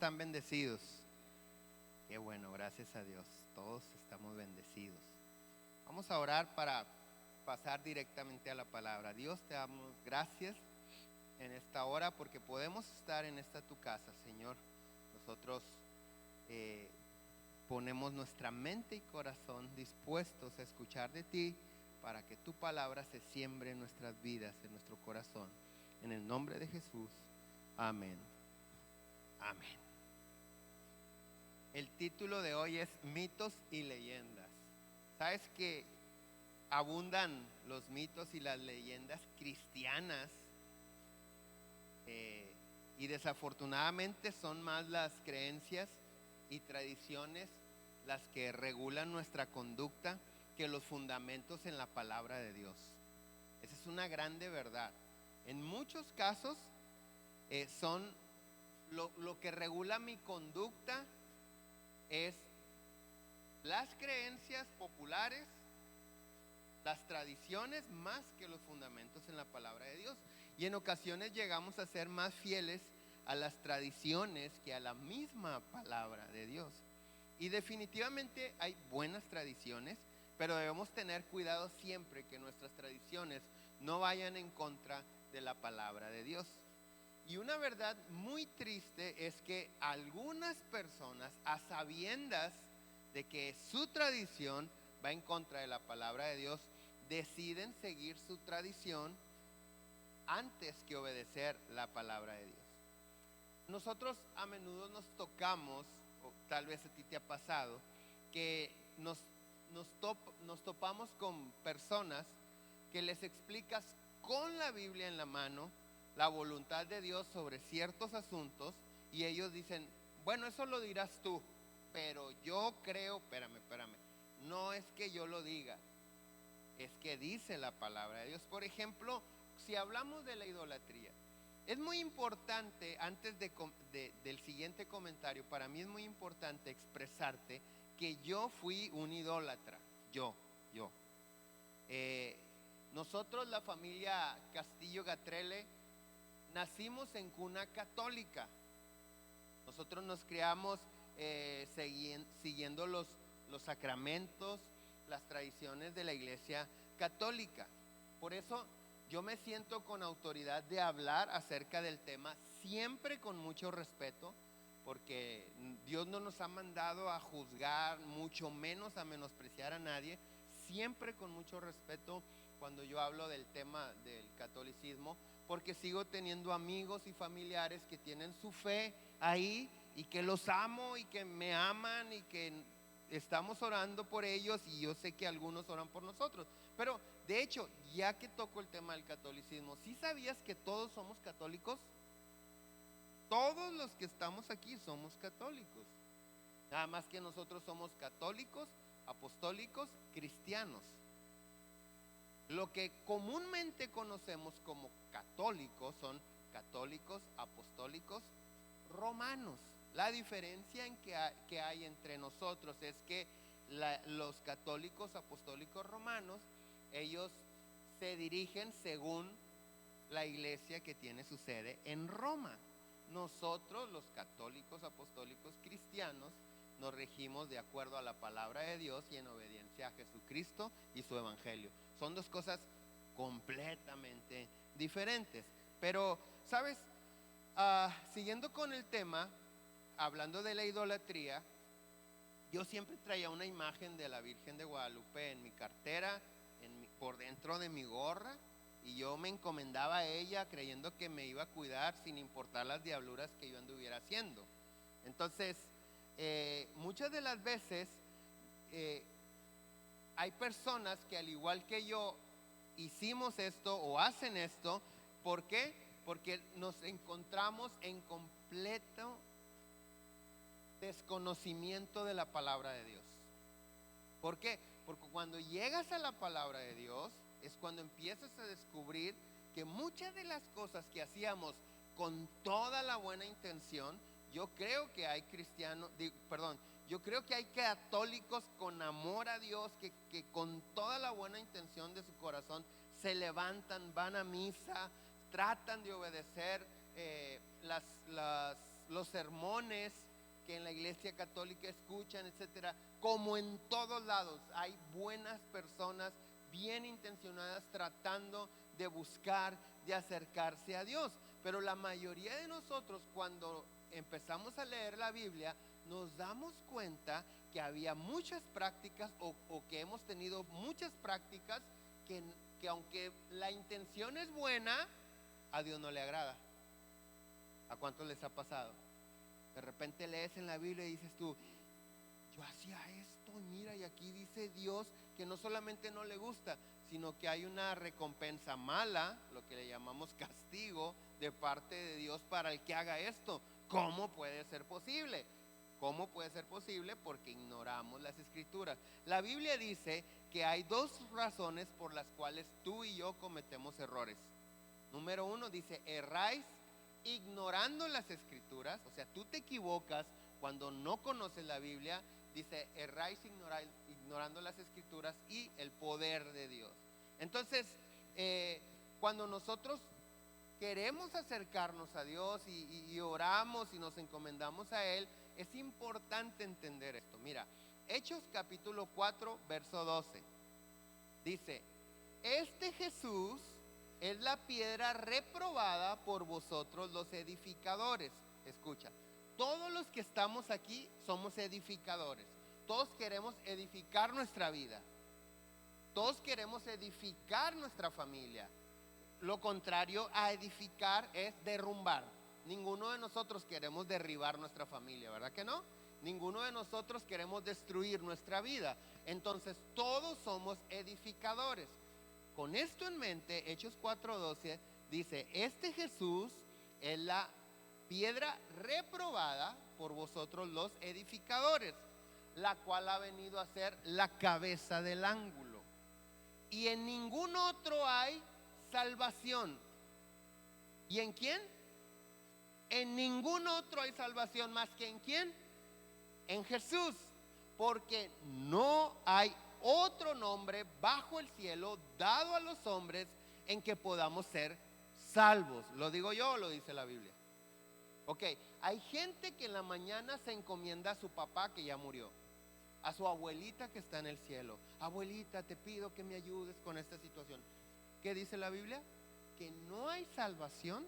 Están bendecidos. Qué bueno, gracias a Dios. Todos estamos bendecidos. Vamos a orar para pasar directamente a la palabra. Dios, te damos gracias en esta hora porque podemos estar en esta tu casa, Señor. Nosotros ponemos nuestra mente y corazón dispuestos a escuchar de ti para que tu palabra se siembre en nuestras vidas, en nuestro corazón. En el nombre de Jesús. Amén. Amén. El título de hoy es Mitos y Leyendas. ¿Sabes que abundan los mitos y las leyendas cristianas? Y desafortunadamente son más las creencias y tradiciones las que regulan nuestra conducta que los fundamentos en la palabra de Dios. Esa es una grande verdad. En muchos casos son lo que regula mi conducta es las creencias populares, las tradiciones, más que los fundamentos en la palabra de Dios. Y en ocasiones llegamos a ser más fieles a las tradiciones que a la misma palabra de Dios. Y definitivamente hay buenas tradiciones, pero debemos tener cuidado siempre que nuestras tradiciones no vayan en contra de la palabra de Dios. Y una verdad muy triste es que algunas personas, a sabiendas de que su tradición va en contra de la palabra de Dios, deciden seguir su tradición antes que obedecer la palabra de Dios. Nosotros a menudo nos tocamos, o tal vez a ti te ha pasado, que nos topamos con personas que les explicas con la Biblia en la mano la voluntad de Dios sobre ciertos asuntos y ellos dicen, bueno, eso lo dirás tú, pero yo creo, espérame, no es que yo lo diga, es que dice la palabra de Dios. Por ejemplo, si hablamos de la idolatría, es muy importante, antes del siguiente comentario, para mí es muy importante expresarte que yo fui un idólatra, yo. Nosotros, la familia Castillo Gatrele, nacimos en cuna católica. Nosotros nos criamos siguiendo los sacramentos, las tradiciones de la Iglesia católica. Por eso yo me siento con autoridad de hablar acerca del tema, siempre con mucho respeto, porque Dios no nos ha mandado a juzgar, mucho menos a menospreciar a nadie, siempre con mucho respeto cuando yo hablo del tema del catolicismo, porque sigo teniendo amigos y familiares que tienen su fe ahí y que los amo y que me aman y que estamos orando por ellos, y yo sé que algunos oran por nosotros. Pero de hecho, ya que toco el tema del catolicismo, ¿sí sabías que todos somos católicos? Todos los que estamos aquí somos católicos. Nada más que nosotros somos católicos, apostólicos, cristianos. Lo que comúnmente conocemos como católicos son católicos, apostólicos, romanos. La diferencia que hay entre nosotros es que los católicos, apostólicos, romanos, ellos se dirigen según la iglesia que tiene su sede en Roma. Nosotros, los católicos, apostólicos, cristianos, nos regimos de acuerdo a la palabra de Dios y en obediencia a Jesucristo y su evangelio. Son dos cosas completamente diferentes. Pero, ¿sabes? Siguiendo con el tema, hablando de la idolatría, yo siempre traía una imagen de la Virgen de Guadalupe en mi cartera, por dentro de mi gorra, y yo me encomendaba a ella creyendo que me iba a cuidar sin importar las diabluras que yo anduviera haciendo. Entonces, muchas de las veces hay personas que, al igual que yo, hicimos esto o hacen esto. ¿Por qué? Porque nos encontramos en completo desconocimiento de la palabra de Dios. ¿Por qué? Porque cuando llegas a la palabra de Dios es cuando empiezas a descubrir que muchas de las cosas que hacíamos con toda la buena intención, yo creo que hay yo creo que hay católicos con amor a Dios que con toda la buena intención de su corazón se levantan, van a misa, tratan de obedecer las los sermones que en la iglesia católica escuchan, etcétera, como en todos lados hay buenas personas bien intencionadas tratando de buscar, de acercarse a Dios. Pero la mayoría de nosotros, cuando empezamos a leer la Biblia, nos damos cuenta que había muchas prácticas o que hemos tenido muchas prácticas que aunque la intención es buena, a Dios no le agrada. ¿A cuántos les ha pasado? De repente lees en la Biblia y dices tú, yo hacía esto y mira, y aquí dice Dios que no solamente no le gusta, sino que hay una recompensa mala, lo que le llamamos castigo de parte de Dios para el que haga esto. ¿Cómo puede ser posible? ¿Cómo puede ser posible? Porque ignoramos las escrituras. La Biblia dice que hay dos razones por las cuales tú y yo cometemos errores. Número uno, dice, erráis ignorando las escrituras. O sea, tú te equivocas cuando no conoces la Biblia. Dice, erráis ignorando las escrituras y el poder de Dios. Entonces, cuando nosotros queremos acercarnos a Dios y oramos y nos encomendamos a Él, es importante entender esto. Mira, Hechos capítulo 4, verso 12. Dice, este Jesús es la piedra reprobada por vosotros los edificadores. Escucha, todos los que estamos aquí somos edificadores. Todos queremos edificar nuestra vida. Todos queremos edificar nuestra familia. Lo contrario a edificar es derrumbar. Ninguno de nosotros queremos derribar nuestra familia, ¿verdad que no? Ninguno de nosotros queremos destruir nuestra vida. Entonces todos somos edificadores. Con esto en mente, Hechos 4:12 dice, este Jesús es la piedra reprobada por vosotros los edificadores, la cual ha venido a ser la cabeza del ángulo. Y en ningún otro hay salvación. ¿Y en quién? En ningún otro hay salvación más que en quién. En Jesús. Porque no hay otro nombre bajo el cielo dado a los hombres en que podamos ser salvos. ¿Lo digo yo o lo dice la Biblia? Ok, hay gente que en la mañana se encomienda a su papá que ya murió, a su abuelita que está en el cielo. Abuelita, te pido que me ayudes con esta situación. ¿Qué dice la Biblia? Que no hay salvación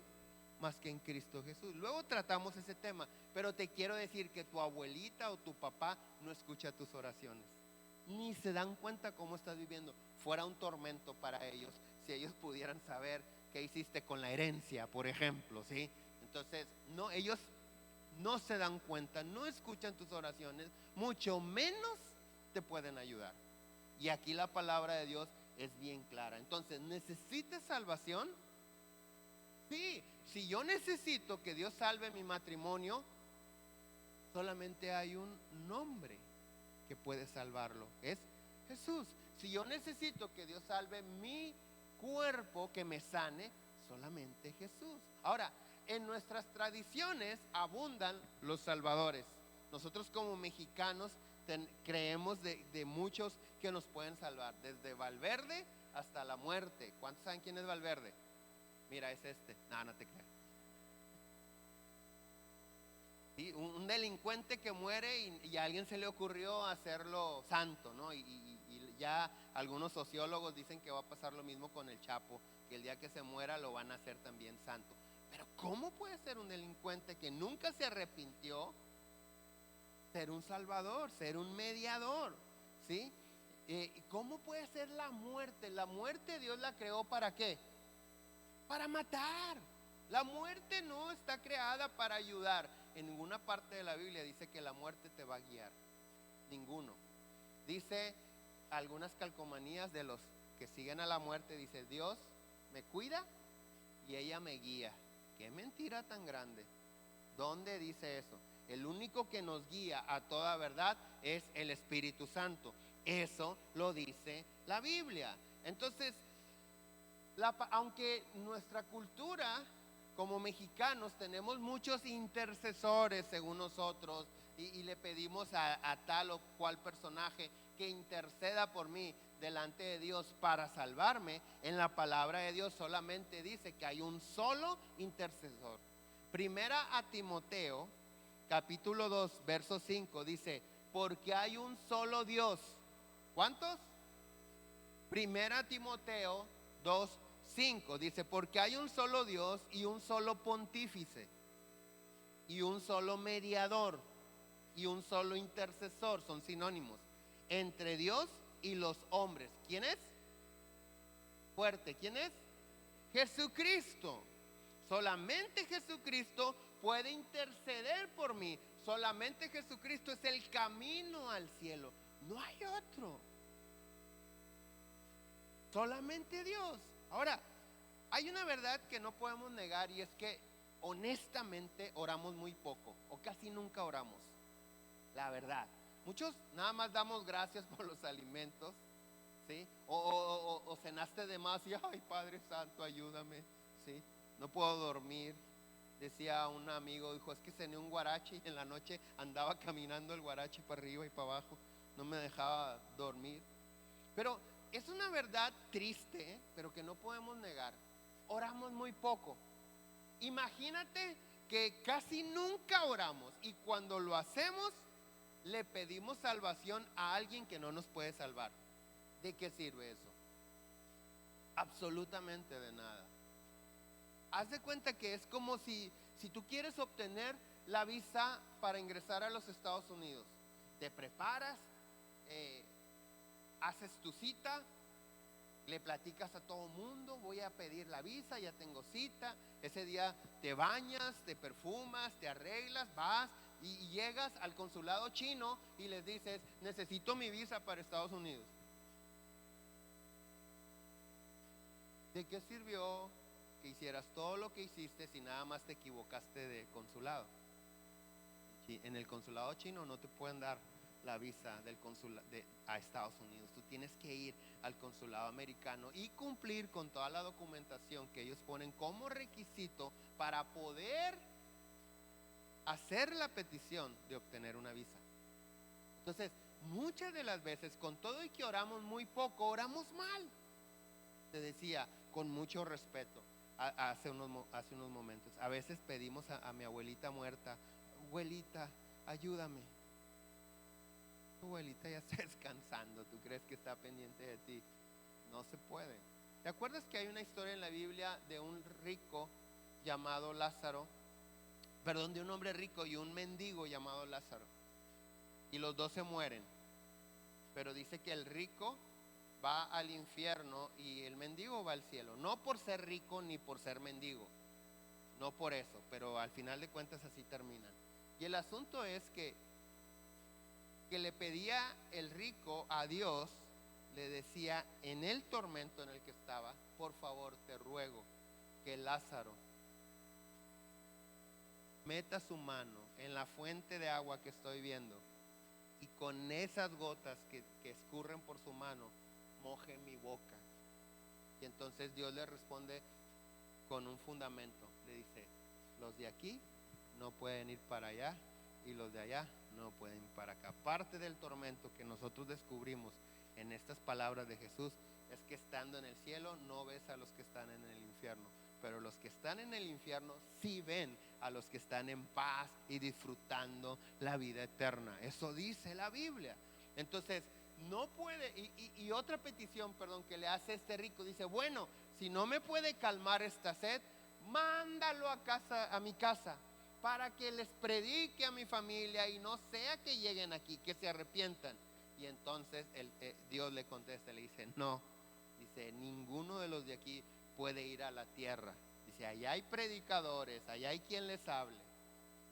más que en Cristo Jesús. Luego tratamos ese tema, pero te quiero decir que tu abuelita o tu papá no escucha tus oraciones, ni se dan cuenta cómo estás viviendo. Fuera un tormento para ellos si ellos pudieran saber qué hiciste con la herencia, por ejemplo, ¿sí? Entonces, no, ellos no se dan cuenta, no escuchan tus oraciones, mucho menos te pueden ayudar. Y aquí la palabra de Dios es bien clara. Entonces, ¿necesitas salvación? Sí, si yo necesito que Dios salve mi matrimonio, solamente hay un nombre que puede salvarlo, es Jesús. Si yo necesito que Dios salve mi cuerpo, que me sane, solamente Jesús. Ahora, en nuestras tradiciones abundan los salvadores. Nosotros como mexicanos creemos de muchos que nos pueden salvar, desde Valverde hasta la muerte. ¿Cuántos saben quién es Valverde? Mira, es este. No te creas. ¿Sí? Un delincuente que muere y a alguien se le ocurrió hacerlo santo, ¿no? Y ya algunos sociólogos dicen que va a pasar lo mismo con el Chapo, que el día que se muera lo van a hacer también santo. Pero ¿cómo puede ser un delincuente que nunca se arrepintió ser un salvador, ser un mediador? ¿Sí? ¿Cómo puede ser la muerte? La muerte Dios la creó ¿para qué? Para matar. La muerte no está creada para ayudar. En ninguna parte de la Biblia dice que la muerte te va a guiar. Ninguno. Dice algunas calcomanías de los que siguen a la muerte, dice, Dios me cuida y ella me guía. Qué mentira tan grande. ¿Dónde dice eso? El único que nos guía a toda verdad es el Espíritu Santo. Eso lo dice la Biblia. Entonces, aunque nuestra cultura como mexicanos tenemos muchos intercesores según nosotros y le pedimos a tal o cual personaje que interceda por mí delante de Dios para salvarme, en la palabra de Dios solamente dice que hay un solo intercesor. Primera a Timoteo, capítulo 2, verso 5, dice, porque hay un solo Dios. ¿Cuántos? Primera a Timoteo 2, 5, dice, porque hay un solo Dios y un solo pontífice, y un solo mediador, y un solo intercesor, son sinónimos, entre Dios y los hombres. ¿Quién es? Fuerte, ¿quién es? Jesucristo. Solamente Jesucristo puede interceder por mí. Solamente Jesucristo es el camino al cielo. No hay otro. Solamente Dios. Ahora, hay una verdad que no podemos negar, y es que honestamente oramos muy poco o casi nunca oramos. La verdad. Muchos nada más damos gracias por los alimentos, ¿sí? O cenaste de más y ay, Padre Santo, ayúdame, ¿sí? No puedo dormir. Decía un amigo, dijo, es que cené un guarache y en la noche andaba caminando el guarache para arriba y para abajo, no me dejaba dormir. Pero es una verdad triste, pero que no podemos negar. Oramos muy poco. Imagínate que casi nunca oramos, y cuando lo hacemos le pedimos salvación a alguien que no nos puede salvar. ¿De qué sirve eso? Absolutamente de nada. Haz de cuenta que es como si tú quieres obtener la visa para ingresar a los Estados Unidos. Te preparas, haces tu cita, le platicas a todo mundo, voy a pedir la visa, ya tengo cita. Ese día te bañas, te perfumas, te arreglas, vas y llegas al consulado chino y les dices, necesito mi visa para Estados Unidos. ¿De qué sirvió que hicieras todo lo que hiciste si nada más te equivocaste de consulado? En el consulado chino no te pueden dar la visa a Estados Unidos. Tú tienes que ir al consulado americano y cumplir con toda la documentación que ellos ponen como requisito para poder hacer la petición de obtener una visa. Entonces, muchas de las veces, con todo y que oramos muy poco, oramos mal. Te decía, con mucho respeto, hace unos momentos, a veces pedimos a mi abuelita muerta, abuelita, ayúdame. Tu abuelita ya está descansando, ¿tú crees que está pendiente de ti? No se puede. ¿Te acuerdas que hay una historia en la Biblia de un rico llamado Lázaro? Perdón, de un hombre rico y un mendigo llamado Lázaro. Y los dos se mueren. Pero dice que el rico va al infierno y el mendigo va al cielo. No por ser rico ni por ser mendigo. No por eso, pero al final de cuentas así terminan. Y el asunto es que le pedía el rico a Dios, le decía en el tormento en el que estaba, por favor te ruego que Lázaro meta su mano en la fuente de agua que estoy viendo y con esas gotas que escurren por su mano moje mi boca. Y entonces Dios le responde con un fundamento, le dice, los de aquí no pueden ir para allá y los de allá no pueden ir para acá. Parte del tormento que nosotros descubrimos en estas palabras de Jesús es que estando en el cielo no ves a los que están en el infierno, pero los que están en el infierno sí ven a los que están en paz y disfrutando la vida eterna. Eso dice la Biblia. Entonces no puede, y otra petición, perdón, que le hace este rico, dice, bueno, si no me puede calmar esta sed, mándalo a mi casa, para que les predique a mi familia y no sea que lleguen aquí, que se arrepientan. Y entonces Dios le contesta, le dice, no, dice, ninguno de los de aquí puede ir a la tierra. Dice, allá hay predicadores, allá hay quien les hable.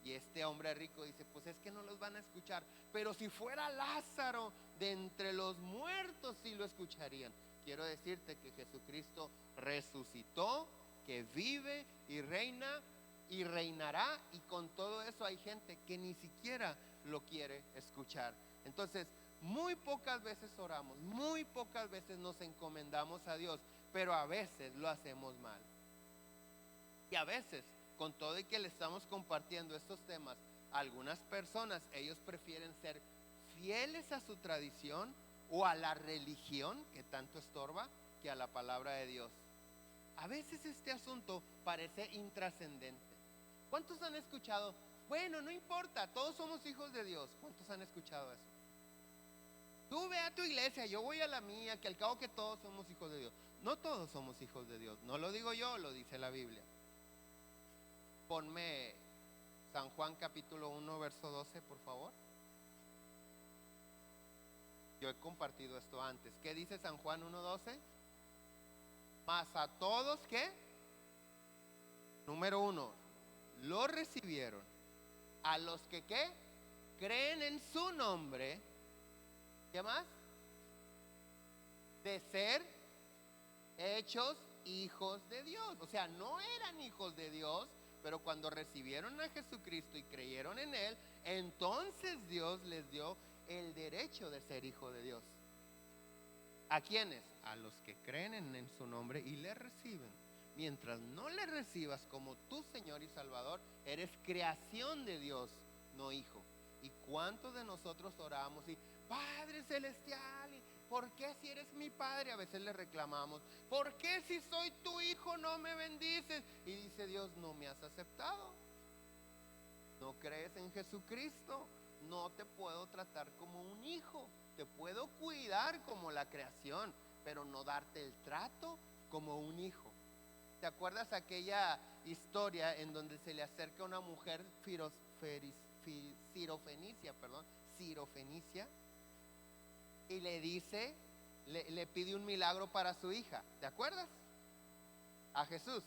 Y este hombre rico dice, pues es que no los van a escuchar, pero si fuera Lázaro de entre los muertos sí lo escucharían. Quiero decirte que Jesucristo resucitó, que vive y reina y reinará, y con todo eso hay gente que ni siquiera lo quiere escuchar. Entonces, muy pocas veces oramos, muy pocas veces nos encomendamos a Dios, pero a veces lo hacemos mal. Y a veces, con todo y que le estamos compartiendo estos temas a algunas personas, ellos prefieren ser fieles a su tradición o a la religión que tanto estorba, que a la palabra de Dios. A veces este asunto parece intrascendente, ¿Cuántos han escuchado? Bueno, no importa, todos somos hijos de Dios. ¿Cuántos han escuchado eso? Tú ve a tu iglesia, yo voy a la mía, que al cabo que todos somos hijos de Dios. No todos somos hijos de Dios, no lo digo yo, lo dice la Biblia. Ponme San Juan capítulo 1, verso 12, por favor. Yo he compartido esto antes. ¿Qué dice San Juan 1:12? Mas a todos, ¿qué? Número 1, lo recibieron. A los que, ¿qué? Creen en su nombre. ¿Qué más? De ser hechos hijos de Dios. O sea, no eran hijos de Dios, pero cuando recibieron a Jesucristo y creyeron en Él, entonces Dios les dio el derecho de ser hijo de Dios. ¿A quiénes? A los que creen en su nombre y le reciben. Mientras no le recibas como tu Señor y Salvador, eres creación de Dios, no hijo. ¿Y cuántos de nosotros oramos y Padre Celestial, ¿por qué si eres mi Padre? A veces le reclamamos, ¿por qué si soy tu hijo no me bendices? Y dice Dios, no me has aceptado. No crees en Jesucristo, no te puedo tratar como un hijo. Te puedo cuidar como la creación, pero no darte el trato como un hijo. ¿Te acuerdas aquella historia en donde se le acerca una mujer sirofenicia, y le dice, le pide un milagro para su hija? ¿Te acuerdas? A Jesús.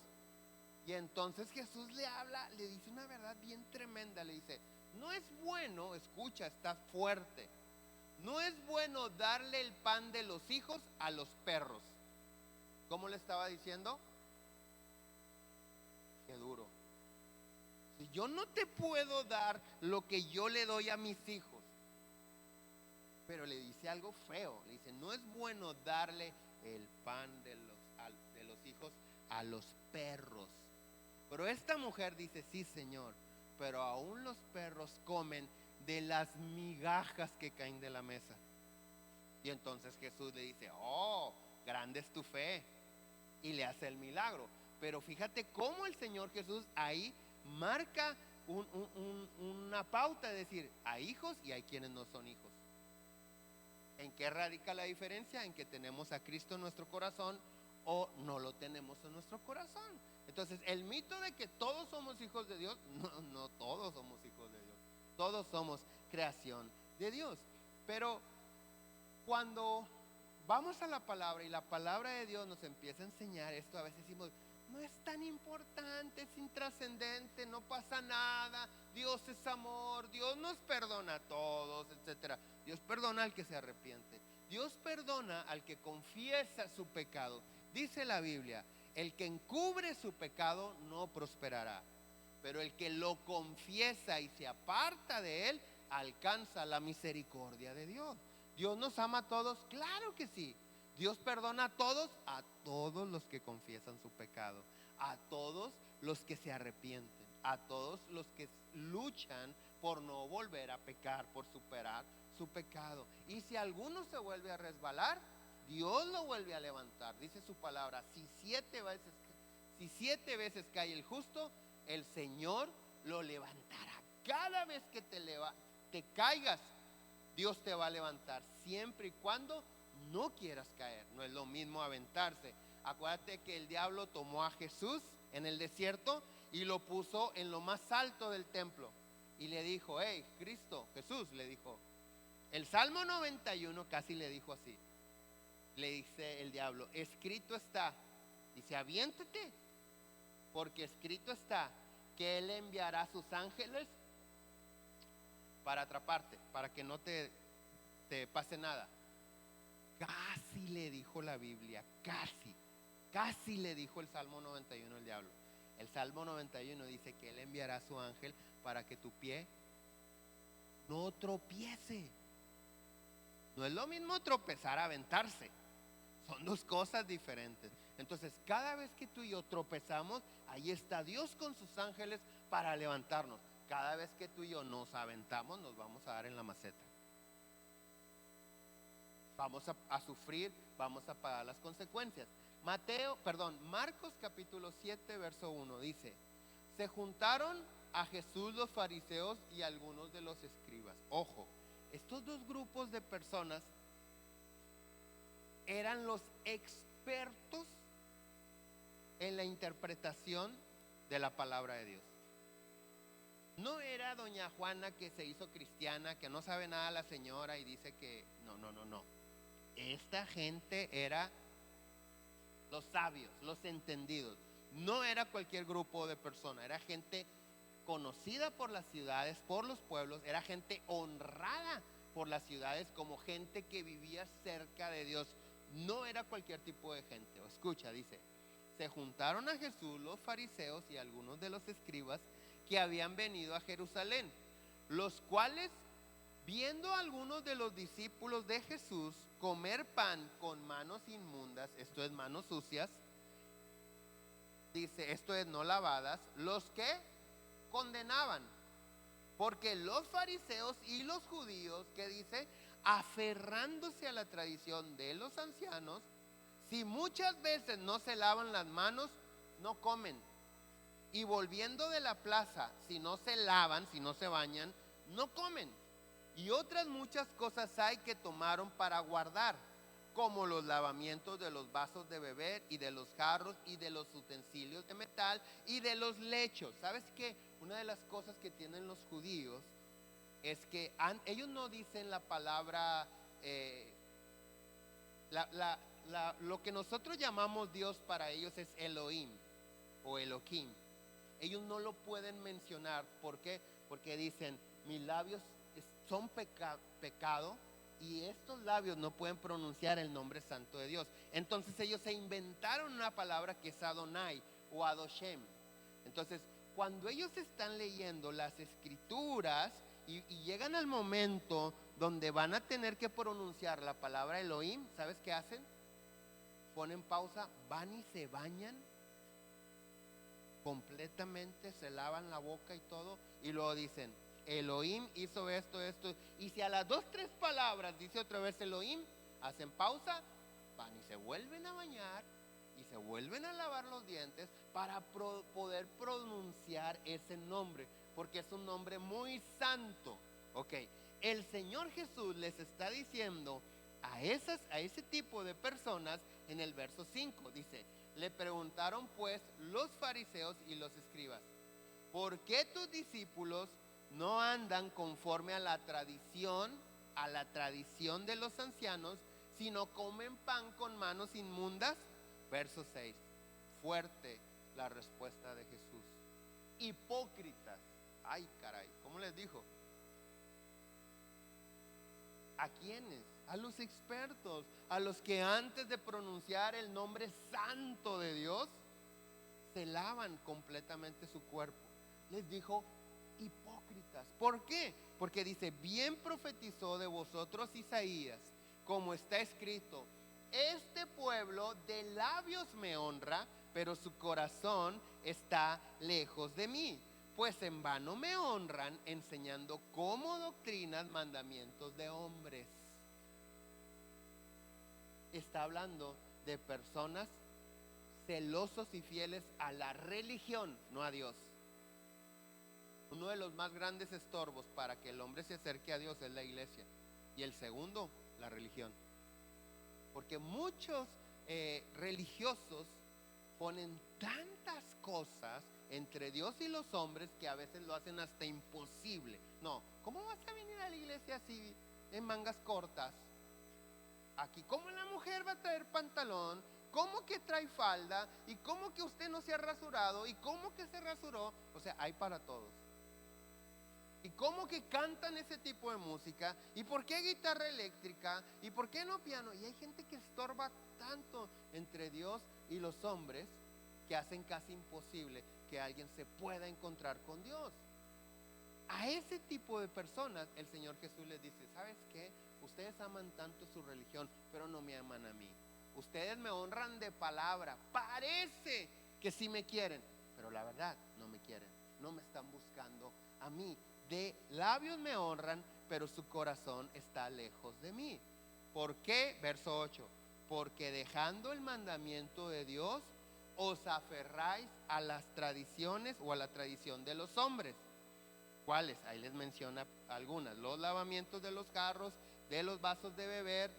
Y entonces Jesús le habla, le dice una verdad bien tremenda. Le dice, no es bueno, escucha, está fuerte, no es bueno darle el pan de los hijos a los perros. ¿Cómo le estaba diciendo? Qué duro. Si yo no te puedo dar lo que yo le doy a mis hijos. Pero le dice algo feo. Le dice, no es bueno darle el pan de los hijos a los perros. Pero esta mujer dice, sí, Señor, pero aún los perros comen de las migajas que caen de la mesa. Y entonces Jesús le dice, oh, grande es tu fe. Y le hace el milagro. Pero fíjate cómo el Señor Jesús ahí marca una pauta de decir, hay hijos y hay quienes no son hijos. ¿En qué radica la diferencia? En que tenemos a Cristo en nuestro corazón o no lo tenemos en nuestro corazón. Entonces, el mito de que todos somos hijos de Dios, no todos somos hijos de Dios. Todos somos creación de Dios. Pero cuando vamos a la palabra y la palabra de Dios nos empieza a enseñar esto, a veces decimos, no es tan importante, es intrascendente, no pasa nada, Dios es amor, Dios nos perdona a todos, etc. Dios perdona al que se arrepiente, Dios perdona al que confiesa su pecado. Dice la Biblia, el que encubre su pecado no prosperará, pero el que lo confiesa y se aparta de él, alcanza la misericordia de Dios. ¿Dios nos ama a todos? Claro que sí. ¿Dios perdona a todos los que confiesan su pecado, a todos los que se arrepienten, a todos los que luchan por no volver a pecar, por superar su pecado? Y si alguno se vuelve a resbalar, Dios lo vuelve a levantar. Dice su palabra, si siete veces cae el justo, el Señor lo levantará. Cada vez que te caigas, Dios te va a levantar, siempre y cuando no quieras caer. No es lo mismo aventarse. Acuérdate que el diablo tomó a Jesús en el desierto y lo puso en lo más alto del templo y le dijo, hey, Cristo, Jesús le dijo, el Salmo 91 casi le dijo así, le dice el diablo, escrito está, dice, aviéntate, porque escrito está que Él enviará a sus ángeles para atraparte, para que no te pase nada. Casi le dijo la Biblia, casi le dijo el Salmo 91 el diablo. El Salmo 91 dice que Él enviará a su ángel para que tu pie no tropiece. No es lo mismo tropezar a aventarse, son dos cosas diferentes. Entonces, cada vez que tú y yo tropezamos, ahí está Dios con sus ángeles para levantarnos. Cada vez que tú y yo nos aventamos, nos vamos a dar en la maceta. Vamos a sufrir, vamos a pagar las consecuencias. Marcos capítulo 7, verso 1 dice, Se juntaron a Jesús los fariseos y algunos de los escribas. Ojo, estos dos grupos de personas eran los expertos en la interpretación de la palabra de Dios. No era doña Juana que se hizo cristiana, que no sabe nada la señora y dice que no. Esta gente era los sabios, los entendidos. No era cualquier grupo de personas, era gente conocida por las ciudades, por los pueblos, era gente honrada por las ciudades como gente que vivía cerca de Dios. No era cualquier tipo de gente. Escucha, dice, se juntaron a Jesús los fariseos y algunos de los escribas que habían venido a Jerusalén, los cuales, viendo a algunos de los discípulos de Jesús comer pan con manos inmundas, esto es manos sucias, dice, esto es no lavadas, los que condenaban, porque los fariseos y los judíos, que dice, aferrándose a la tradición de los ancianos, si muchas veces no se lavan las manos, no comen. Y volviendo de la plaza, si no se lavan, si no se bañan, no comen. Y otras muchas cosas hay que tomaron para guardar, como los lavamientos de los vasos de beber y de los jarros y de los utensilios de metal y de los lechos. ¿Sabes qué? Una de las cosas que tienen los judíos es que ellos no dicen la palabra, lo que nosotros llamamos Dios para ellos es Elohim o Elohim. Ellos no lo pueden mencionar. ¿Por qué? Porque dicen, mis labios son pecado y estos labios no pueden pronunciar el nombre santo de Dios. Entonces ellos se inventaron una palabra que es Adonai o Adoshem. Entonces, cuando ellos están leyendo las escrituras y llegan al momento donde van a tener que pronunciar la palabra Elohim, ¿sabes qué hacen? Ponen pausa, van y se bañan completamente, se lavan la boca y todo, y luego dicen, Elohim hizo esto, y si a las 2, 3 palabras dice otra vez Elohim, hacen pausa, van y se vuelven a bañar y se vuelven a lavar los dientes para poder pronunciar ese nombre, porque es un nombre muy santo. Ok, el Señor Jesús les está diciendo a ese tipo de personas en el verso 5, dice, le preguntaron pues los fariseos y los escribas, ¿por qué tus discípulos no andan conforme a la tradición de los ancianos, sino comen pan con manos inmundas? Verso 6, fuerte la respuesta de Jesús. Hipócritas. Ay, caray, ¿cómo les dijo? ¿A quiénes? A los expertos, a los que antes de pronunciar el nombre santo de Dios, se lavan completamente su cuerpo. Les dijo hipócritas. ¿Por qué? Porque dice, bien profetizó de vosotros Isaías, como está escrito, este pueblo de labios me honra, pero su corazón está lejos de mí. Pues en vano me honran enseñando como doctrinas mandamientos de hombres. Está hablando de personas celosos y fieles a la religión, no a Dios. Uno de los más grandes estorbos para que el hombre se acerque a Dios es la iglesia. Y el segundo, la religión. Porque muchos religiosos ponen tantas cosas entre Dios y los hombres que a veces lo hacen hasta imposible. No, ¿cómo vas a venir a la iglesia así en mangas cortas? Aquí, ¿cómo la mujer va a traer pantalón? ¿Cómo que trae falda? ¿Y cómo que usted no se ha rasurado? ¿Y cómo que se rasuró? O sea, hay para todos. ¿Y cómo que cantan ese tipo de música? ¿Y por qué guitarra eléctrica? ¿Y por qué no piano? Y hay gente que estorba tanto entre Dios y los hombres que hacen casi imposible que alguien se pueda encontrar con Dios. A ese tipo de personas el Señor Jesús les dice, ¿sabes qué? Ustedes aman tanto su religión, pero no me aman a mí. Ustedes me honran de palabra, parece que sí me quieren, pero la verdad no me quieren, no me están buscando a mí. De labios me honran, pero su corazón está lejos de mí. ¿Por qué? Verso 8, porque dejando el mandamiento de Dios, os aferráis a las tradiciones o a la tradición de los hombres. ¿Cuáles? Ahí les menciona algunas: los lavamientos de los jarros, de los vasos de beber,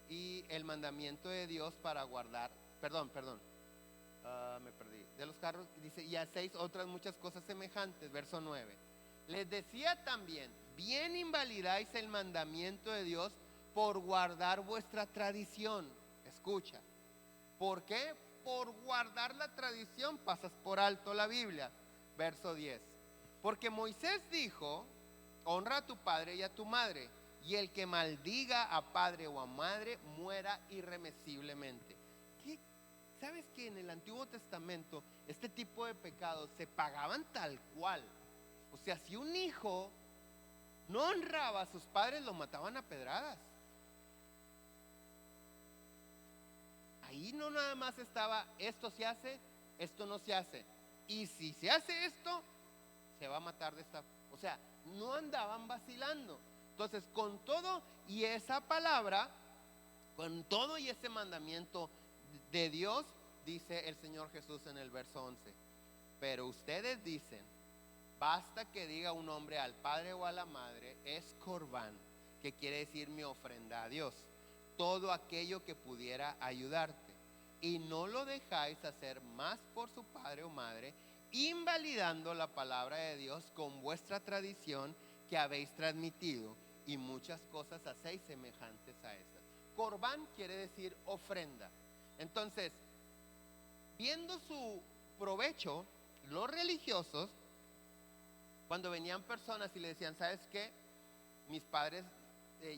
y el mandamiento de Dios para guardar, me perdí, de los jarros, dice, y hacéis otras muchas cosas semejantes. Verso 9: les decía también, bien invalidáis el mandamiento de Dios por guardar vuestra tradición. Escucha, ¿por qué? Por guardar la tradición pasas por alto la Biblia. Verso 10: porque Moisés dijo, honra a tu padre y a tu madre, y el que maldiga a padre o a madre muera irremisiblemente. ¿Qué? ¿Sabes que en el Antiguo Testamento este tipo de pecados se pagaban tal cual? O sea, si un hijo no honraba a sus padres, lo mataban a pedradas. Ahí no nada más estaba, esto se hace, esto no se hace. Y si se hace esto, se va a matar de esta. O sea, no andaban vacilando. Entonces, con todo y esa palabra, con todo y ese mandamiento de Dios, dice el Señor Jesús en el verso 11: pero ustedes dicen, basta que diga un hombre al padre o a la madre, es corbán, que quiere decir mi ofrenda a Dios, todo aquello que pudiera ayudarte, y no lo dejáis hacer más por su padre o madre, invalidando la palabra de Dios con vuestra tradición que habéis transmitido, y muchas cosas hacéis semejantes a esas. Corbán quiere decir ofrenda. Entonces, viendo su provecho, los religiosos, cuando venían personas y le decían, ¿sabes qué? Mis padres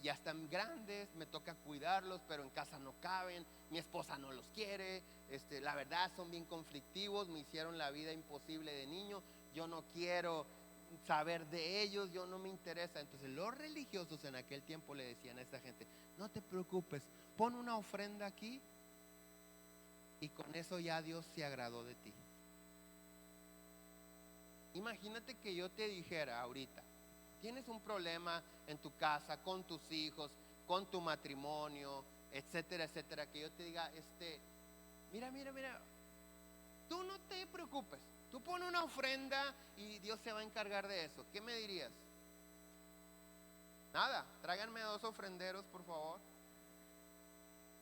ya están grandes, me toca cuidarlos, pero en casa no caben, mi esposa no los quiere, la verdad son bien conflictivos, me hicieron la vida imposible de niño, yo no quiero saber de ellos, yo no me interesa. Entonces los religiosos en aquel tiempo le decían a esta gente, no te preocupes, pon una ofrenda aquí y con eso ya Dios se agradó de ti. Imagínate que yo te dijera ahorita, tienes un problema en tu casa, con tus hijos, con tu matrimonio, etcétera, etcétera, que yo te diga, mira, tú no te preocupes, tú pon una ofrenda y Dios se va a encargar de eso. ¿Qué me dirías? Nada, tráiganme 2 ofrenderos, por favor.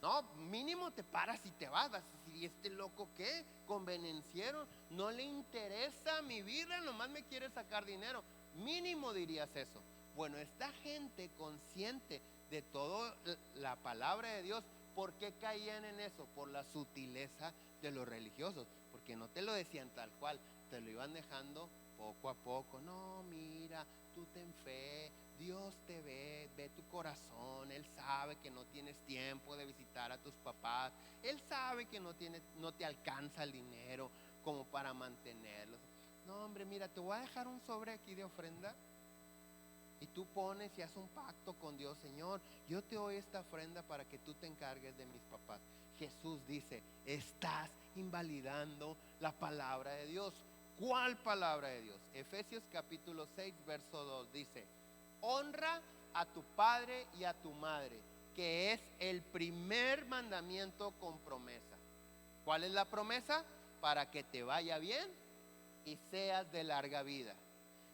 No, mínimo te paras y te vas. Vas a decir, ¿y este loco qué? Convenenciero, no le interesa mi vida, nomás me quiere sacar dinero. Mínimo dirías eso. Bueno, esta gente consciente de toda la palabra de Dios, ¿por qué caían en eso? Por la sutileza de los religiosos, porque no te lo decían tal cual, te lo iban dejando poco a poco. No, mira, tú ten fe, Dios te ve tu corazón, Él sabe que no tienes tiempo de visitar a tus papás, Él sabe que no te alcanza el dinero como para mantenerlos. No, hombre, mira, te voy a dejar un sobre aquí de ofrenda y tú pones y haces un pacto con Dios. Señor, yo te doy esta ofrenda para que tú te encargues de mis papás. Jesús dice, estás invalidando la palabra de Dios. ¿Cuál palabra de Dios? Efesios capítulo 6, verso 2 dice, honra a tu padre y a tu madre, que es el primer mandamiento con promesa. ¿Cuál es la promesa? Para que te vaya bien y seas de larga vida.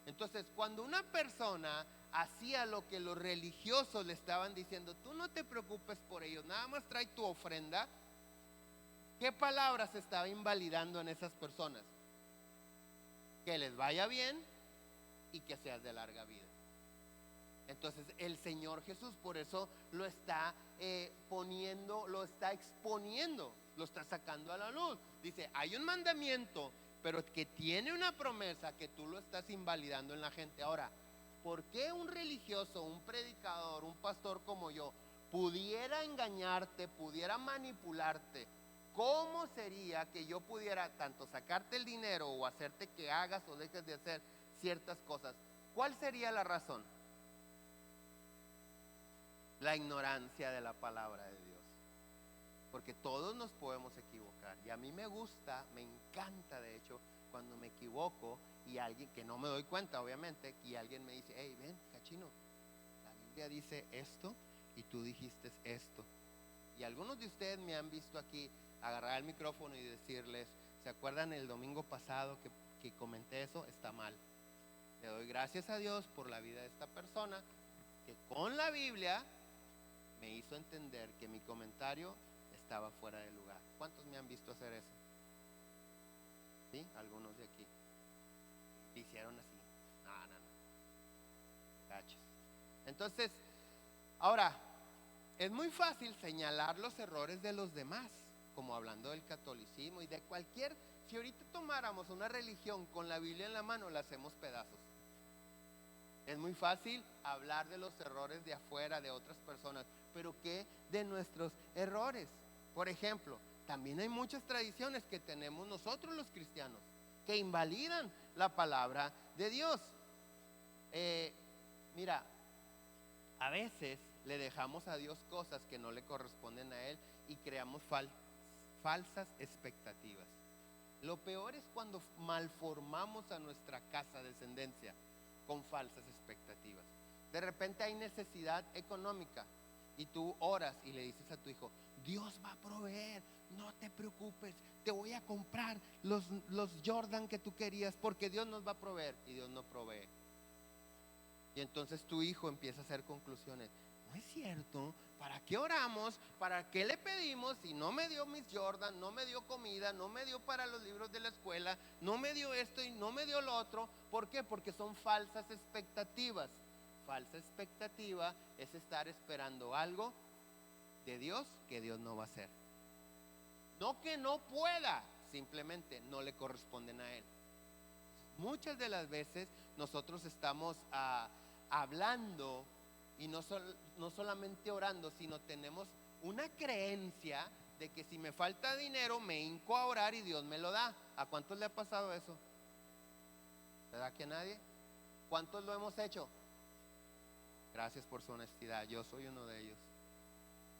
Entonces, cuando una persona hacía lo que los religiosos le estaban diciendo, tú no te preocupes por ellos, nada más trae tu ofrenda, ¿qué palabra se estaba invalidando en esas personas? Que les vaya bien y que seas de larga vida. Entonces el Señor Jesús por eso lo está poniendo, lo está exponiendo, lo está sacando a la luz. Dice, hay un mandamiento, pero que tiene una promesa que tú lo estás invalidando en la gente. Ahora, ¿por qué un religioso, un predicador, un pastor como yo pudiera engañarte, pudiera manipularte? ¿Cómo sería que yo pudiera tanto sacarte el dinero o hacerte que hagas o dejes de hacer ciertas cosas? ¿Cuál sería la razón? La ignorancia de la palabra de Dios. Porque todos nos podemos equivocar. Y a mí me gusta, me encanta de hecho, cuando me equivoco y alguien, que no me doy cuenta obviamente, y alguien me dice, hey, ven, cachino, la Biblia dice esto y tú dijiste esto. Y algunos de ustedes me han visto aquí agarrar el micrófono y decirles: ¿se acuerdan el domingo pasado que comenté eso? Está mal. Le doy gracias a Dios por la vida de esta persona que con la Biblia me hizo entender que mi comentario estaba fuera de lugar. ¿Cuántos me han visto hacer eso? ¿Sí? Algunos de aquí hicieron así. No. Gachos. Entonces, ahora, es muy fácil señalar los errores de los demás, como hablando del catolicismo y de cualquier. Si ahorita tomáramos una religión con la Biblia en la mano, la hacemos pedazos. Es muy fácil hablar de los errores de afuera, de otras personas, pero ¿qué de nuestros errores? Por ejemplo, también hay muchas tradiciones que tenemos nosotros los cristianos que invalidan la palabra de Dios. Mira, a veces le dejamos a Dios cosas que no le corresponden a Él y creamos falsas expectativas. Lo peor es cuando malformamos a nuestra casa descendencia con falsas expectativas. De repente hay necesidad económica y tú oras y le dices a tu hijo: Dios va a proveer, no te preocupes, te voy a comprar los Jordan que tú querías porque Dios nos va a proveer, y Dios no provee. Y entonces tu hijo empieza a hacer conclusiones: no es cierto, ¿para qué oramos? ¿Para qué le pedimos? Si no me dio mis Jordan, no me dio comida, no me dio para los libros de la escuela, no me dio esto y no me dio lo otro. ¿Por qué? Porque son falsas expectativas. Falsa expectativa es estar esperando algo de Dios que Dios no va a hacer. No que no pueda, simplemente no le corresponden a Él. Muchas de las veces nosotros estamos hablando y no solamente orando, sino tenemos una creencia de que si me falta dinero me hinco a orar y Dios me lo da. ¿A cuántos le ha pasado eso? ¿Verdad que a nadie? ¿Cuántos lo hemos hecho? Gracias por su honestidad, yo soy uno de ellos.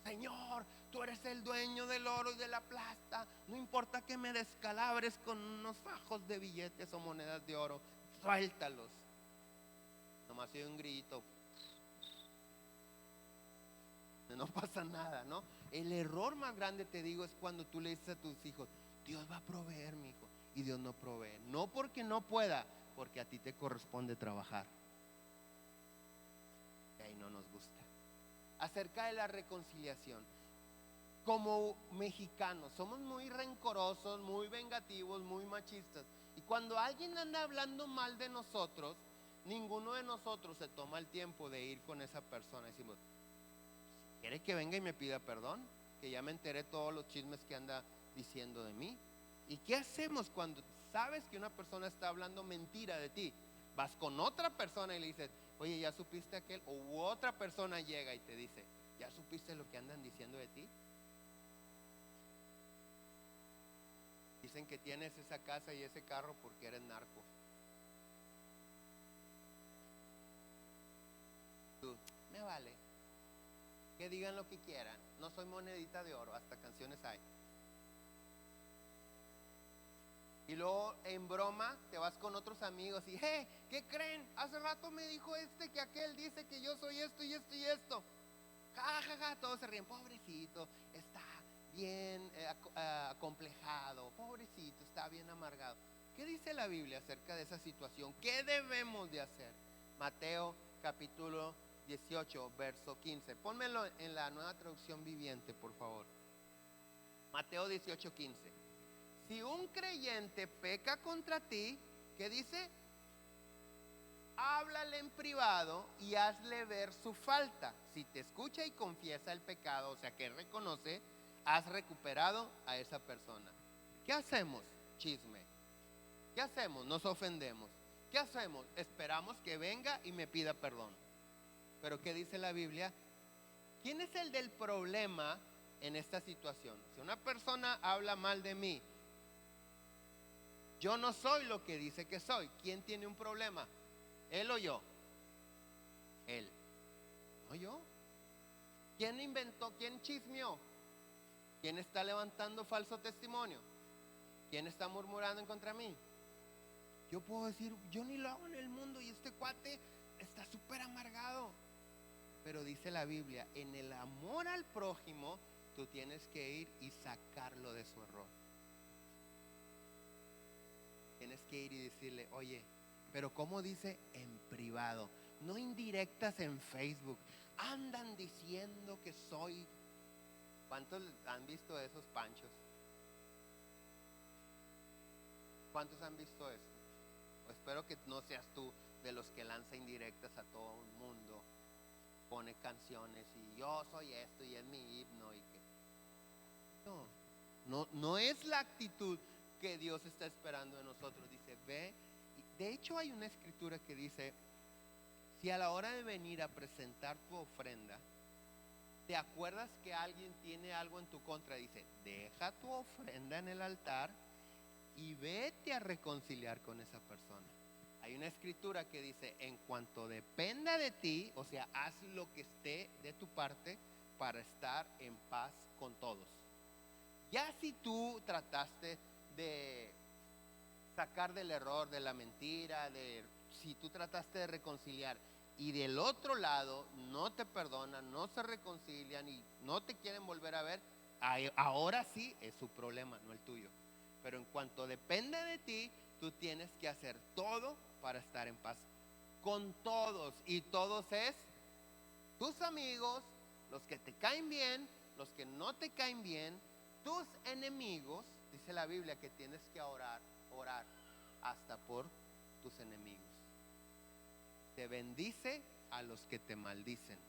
Señor, tú eres el dueño del oro y de la plata, no importa que me descalabres con unos fajos de billetes o monedas de oro, suéltalos. Nomás oye un grito, no pasa nada, ¿no? El error más grande, te digo, es cuando tú le dices a tus hijos: Dios va a proveer, mi hijo, y Dios no provee. No porque no pueda, porque a ti te corresponde trabajar. Y ahí no nos gusta. Acerca de la reconciliación, como mexicanos somos muy rencorosos, muy vengativos, muy machistas, y cuando alguien anda hablando mal de nosotros, ninguno de nosotros se toma el tiempo de ir con esa persona. Decimos: ¿quiere que venga y me pida perdón? Que ya me enteré todos los chismes que anda diciendo de mí. ¿Y qué hacemos cuando sabes que una persona está hablando mentira de ti? Vas con otra persona y le dices: oye, ¿ya supiste aquel? O otra persona llega y te dice: ¿ya supiste lo que andan diciendo de ti? Dicen que tienes esa casa y ese carro porque eres narco. Tú: me vale, que digan lo que quieran, no soy monedita de oro, hasta canciones hay. Y luego en broma te vas con otros amigos y: ¿qué creen? Hace rato me dijo que aquel dice que yo soy esto y esto y esto. Ja, ja, ja, todos se ríen. Pobrecito, está bien acomplejado, pobrecito, está bien amargado. ¿Qué dice la Biblia acerca de esa situación? ¿Qué debemos de hacer? Mateo capítulo 18, verso 15. Pónmelo en la Nueva Traducción Viviente, por favor. Mateo 18, 15. Si un creyente peca contra ti, ¿qué dice? Háblale en privado y hazle ver su falta. Si te escucha y confiesa el pecado, o sea que reconoce, has recuperado a esa persona. ¿Qué hacemos? Chisme. ¿Qué hacemos? Nos ofendemos. ¿Qué hacemos? Esperamos que venga y me pida perdón. Pero ¿qué dice la Biblia? ¿Quién es el del problema en esta situación? Si una persona habla mal de mí, yo no soy lo que dice que soy. ¿Quién tiene un problema? ¿Él o yo? Él, no yo. ¿Quién inventó? ¿Quién chismeó? ¿Quién está levantando falso testimonio? ¿Quién está murmurando en contra de mí? Yo puedo decir: yo ni lo hago en el mundo y este cuate está súper amargado. Pero dice la Biblia: en el amor al prójimo tú tienes que ir y sacarlo de su error. Tienes que ir y decirle, oye, pero ¿cómo dice? En privado, no indirectas en Facebook. Andan diciendo que soy. ¿Cuántos han visto esos panchos? ¿Cuántos han visto eso? Pues espero que no seas tú de los que lanza indirectas a todo el mundo, pone canciones y yo soy esto y es mi himno y que no es la actitud que Dios está esperando de nosotros. Dice, ve. De hecho hay una escritura que dice, si a la hora de venir a presentar tu ofrenda, te acuerdas que alguien tiene algo en tu contra, dice, deja tu ofrenda en el altar y vete a reconciliar con esa persona. Hay una escritura que dice, en cuanto dependa de ti, o sea, haz lo que esté de tu parte para estar en paz con todos. Ya si tú trataste de sacar del error, de la mentira, si tú trataste de reconciliar y del otro lado no te perdonan, no se reconcilian y no te quieren volver a ver, ahora sí es su problema, no el tuyo. Pero en cuanto depende de ti, tú tienes que hacer todo para estar en paz con todos. Y todos es tus amigos, los que te caen bien, los que no te caen bien, tus enemigos. Dice la Biblia que tienes que orar hasta por tus enemigos. Te bendice a los que te maldicen.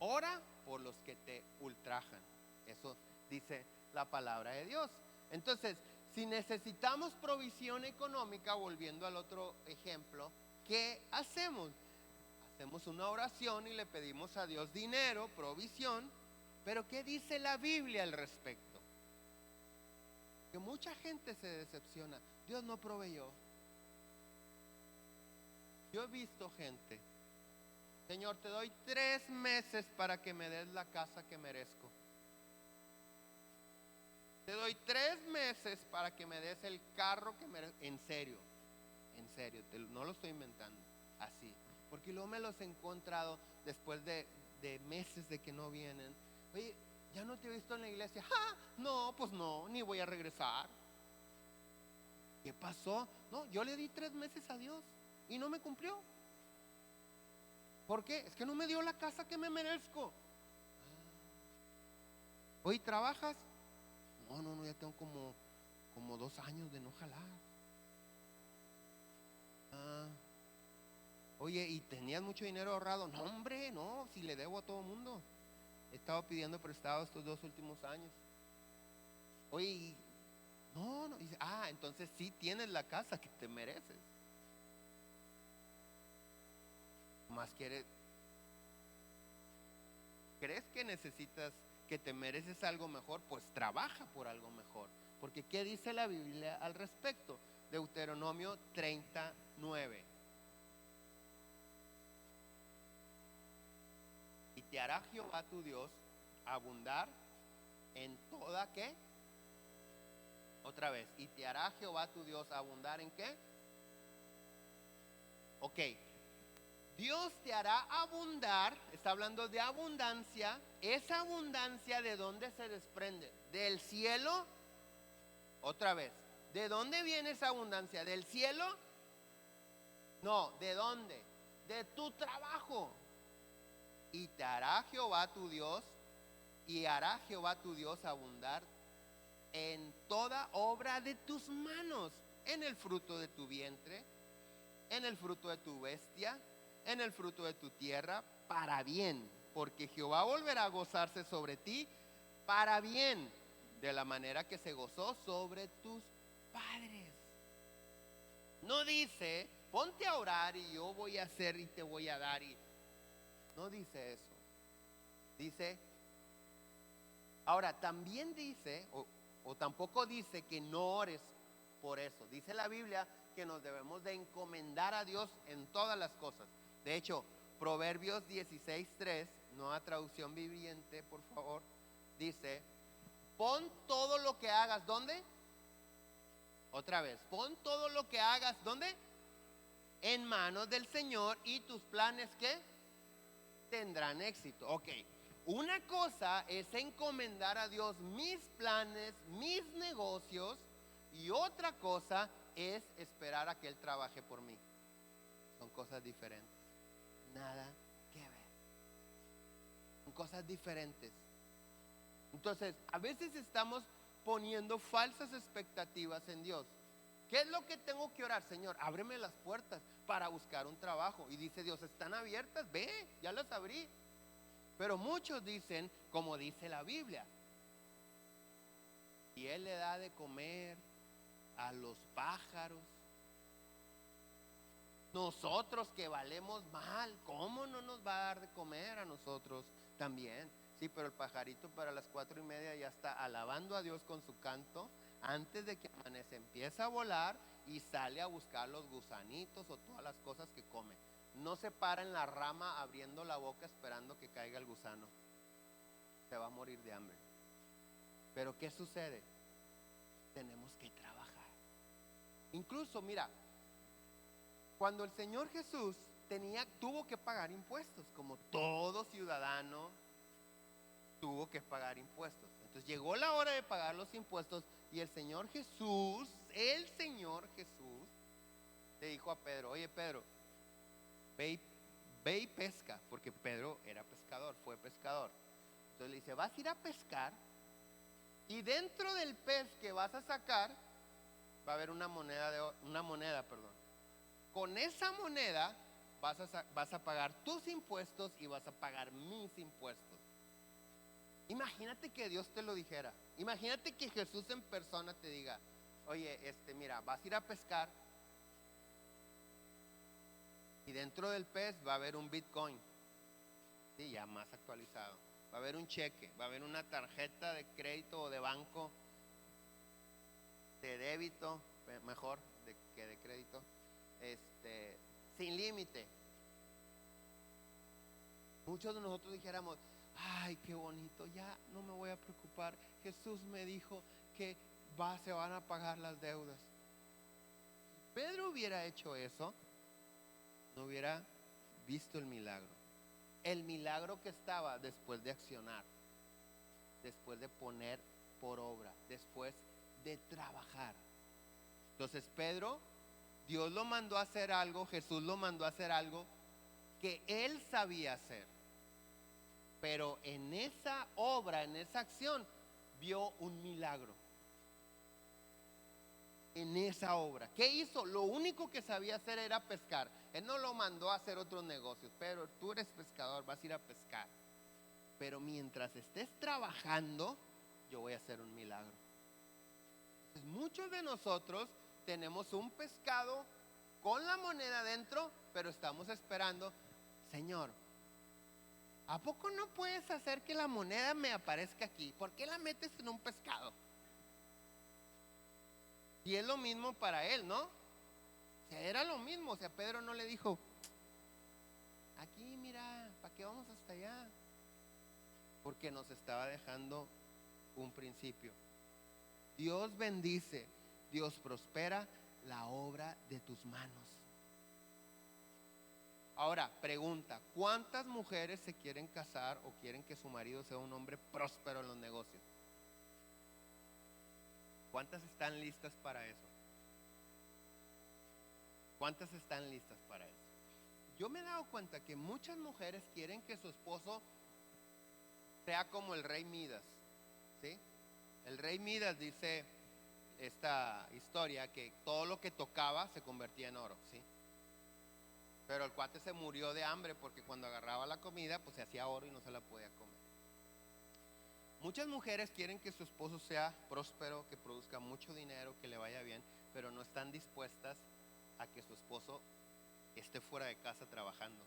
Ora por los que te ultrajan. Eso dice la palabra de Dios. Entonces, si necesitamos provisión económica, volviendo al otro ejemplo, ¿qué hacemos? Hacemos una oración y le pedimos a Dios dinero, provisión. Pero ¿qué dice la Biblia al respecto? Que mucha gente se decepciona. Dios no proveyó. Yo he visto gente, Señor, te doy 3 meses para que me des la casa que merezco. Te doy 3 meses para que me des el carro que merezco. En serio, no lo estoy inventando, así. Porque luego me los he encontrado después de meses de que no vienen. Oye, ya no te he visto en la iglesia. ¡Ah! No, pues no, ni voy a regresar. ¿Qué pasó? No, yo le di 3 meses a Dios y no me cumplió. ¿Por qué? Es que no me dio la casa que me merezco. Oye, ¿trabajas? No, ya tengo como 2 años de no jalar. Oye, ¿y tenías mucho dinero ahorrado? No, hombre, no, si le debo a todo el mundo. He estado pidiendo prestado estos 2 últimos años. Oye, no, dice, entonces sí tienes la casa que te mereces. Más crees que necesitas, que te mereces algo mejor, pues trabaja por algo mejor. Porque ¿qué dice la Biblia al respecto? Deuteronomio 39. Y te hará Jehová tu Dios abundar en toda ¿qué? Otra vez. Y te hará Jehová tu Dios abundar en ¿qué? Ok. Dios te hará abundar, está hablando de abundancia. Esa abundancia, ¿de dónde se desprende? ¿Del cielo? Otra vez, ¿de dónde viene esa abundancia? ¿Del cielo? No, ¿de dónde? De tu trabajo. Y te hará Jehová tu Dios, y hará Jehová tu Dios abundar en toda obra de tus manos, en el fruto de tu vientre, en el fruto de tu bestia, en el fruto de tu tierra, para bien, porque Jehová volverá a gozarse sobre ti para bien, de la manera que se gozó sobre tus padres. No dice, ponte a orar y yo voy a hacer y te voy a dar. No dice eso. Dice, ahora también dice, o tampoco dice que no ores por eso. Dice la Biblia que nos debemos de encomendar a Dios en todas las cosas. De hecho, Proverbios 16:3, nueva traducción viviente, por favor, dice, pon todo lo que hagas, ¿dónde? Otra vez, pon todo lo que hagas, ¿dónde? En manos del Señor y tus planes, ¿qué? Tendrán éxito. Ok, Una cosa es encomendar a Dios mis planes, mis negocios, y otra cosa es esperar a que Él trabaje por mí. Son cosas diferentes. Nada que ver. Son cosas diferentes. Entonces, a veces estamos poniendo falsas expectativas en Dios. ¿Qué es lo que tengo que orar? Señor, ábreme las puertas para buscar un trabajo. Y dice Dios, están abiertas, ve, ya las abrí. Pero muchos dicen, como dice la Biblia, y Él le da de comer a los pájaros. Nosotros que valemos mal, ¿cómo no nos va a dar de comer a nosotros también? Sí, pero el pajarito para las 4:30 ya está alabando a Dios con su canto. Antes de que amanece empieza a volar y sale a buscar los gusanitos o todas las cosas que come. No se para en la rama abriendo la boca esperando que caiga el gusano. Se va a morir de hambre. Pero ¿qué sucede? Tenemos que trabajar. Incluso, mira, cuando el Señor Jesús tuvo que pagar impuestos, como todo ciudadano tuvo que pagar impuestos. Entonces llegó la hora de pagar los impuestos y el Señor Jesús, le dijo a Pedro, oye Pedro, ve y pesca, porque Pedro era pescador, fue pescador. Entonces le dice, vas a ir a pescar y dentro del pez que vas a sacar va a haber una moneda. Con esa moneda vas a pagar tus impuestos y vas a pagar mis impuestos. Imagínate que Dios te lo dijera. Imagínate que Jesús en persona te diga, oye, mira, vas a ir a pescar y dentro del pez va a haber un Bitcoin, sí, ya más actualizado. Va a haber un cheque, va a haber una tarjeta de crédito o de banco, de débito, mejor que de crédito, sin límite. Muchos de nosotros dijéramos, ay, qué bonito, ya no me voy a preocupar. Jesús me dijo que se van a pagar las deudas. Si Pedro hubiera hecho eso, no hubiera visto el milagro. El milagro que estaba después de accionar, después de poner por obra, después de trabajar. Entonces Pedro, Dios lo mandó a hacer algo, Jesús lo mandó a hacer algo que él sabía hacer. Pero en esa obra, en esa acción, vio un milagro. En esa obra, ¿qué hizo? Lo único que sabía hacer era pescar. Él no lo mandó a hacer otros negocios. Pero tú eres pescador, vas a ir a pescar. Pero mientras estés trabajando, yo voy a hacer un milagro. Entonces, muchos de nosotros tenemos un pescado con la moneda dentro, pero estamos esperando, Señor, ¿a poco no puedes hacer que la moneda me aparezca aquí? ¿Por qué la metes en un pescado? Y es lo mismo para él, ¿no? O sea, era lo mismo. O sea, Pedro no le dijo, aquí mira, ¿para qué vamos hasta allá? Porque nos estaba dejando un principio. Dios bendice, Dios prospera la obra de tus manos. Ahora, pregunta, ¿cuántas mujeres se quieren casar o quieren que su marido sea un hombre próspero en los negocios? ¿Cuántas están listas para eso? ¿Cuántas están listas para eso? Yo me he dado cuenta que muchas mujeres quieren que su esposo sea como el rey Midas, ¿sí? El rey Midas, dice esta historia, que todo lo que tocaba se convertía en oro, ¿sí? Pero el cuate se murió de hambre porque cuando agarraba la comida, pues se hacía oro y no se la podía comer. Muchas mujeres quieren que su esposo sea próspero, que produzca mucho dinero, que le vaya bien, pero no están dispuestas a que su esposo esté fuera de casa trabajando.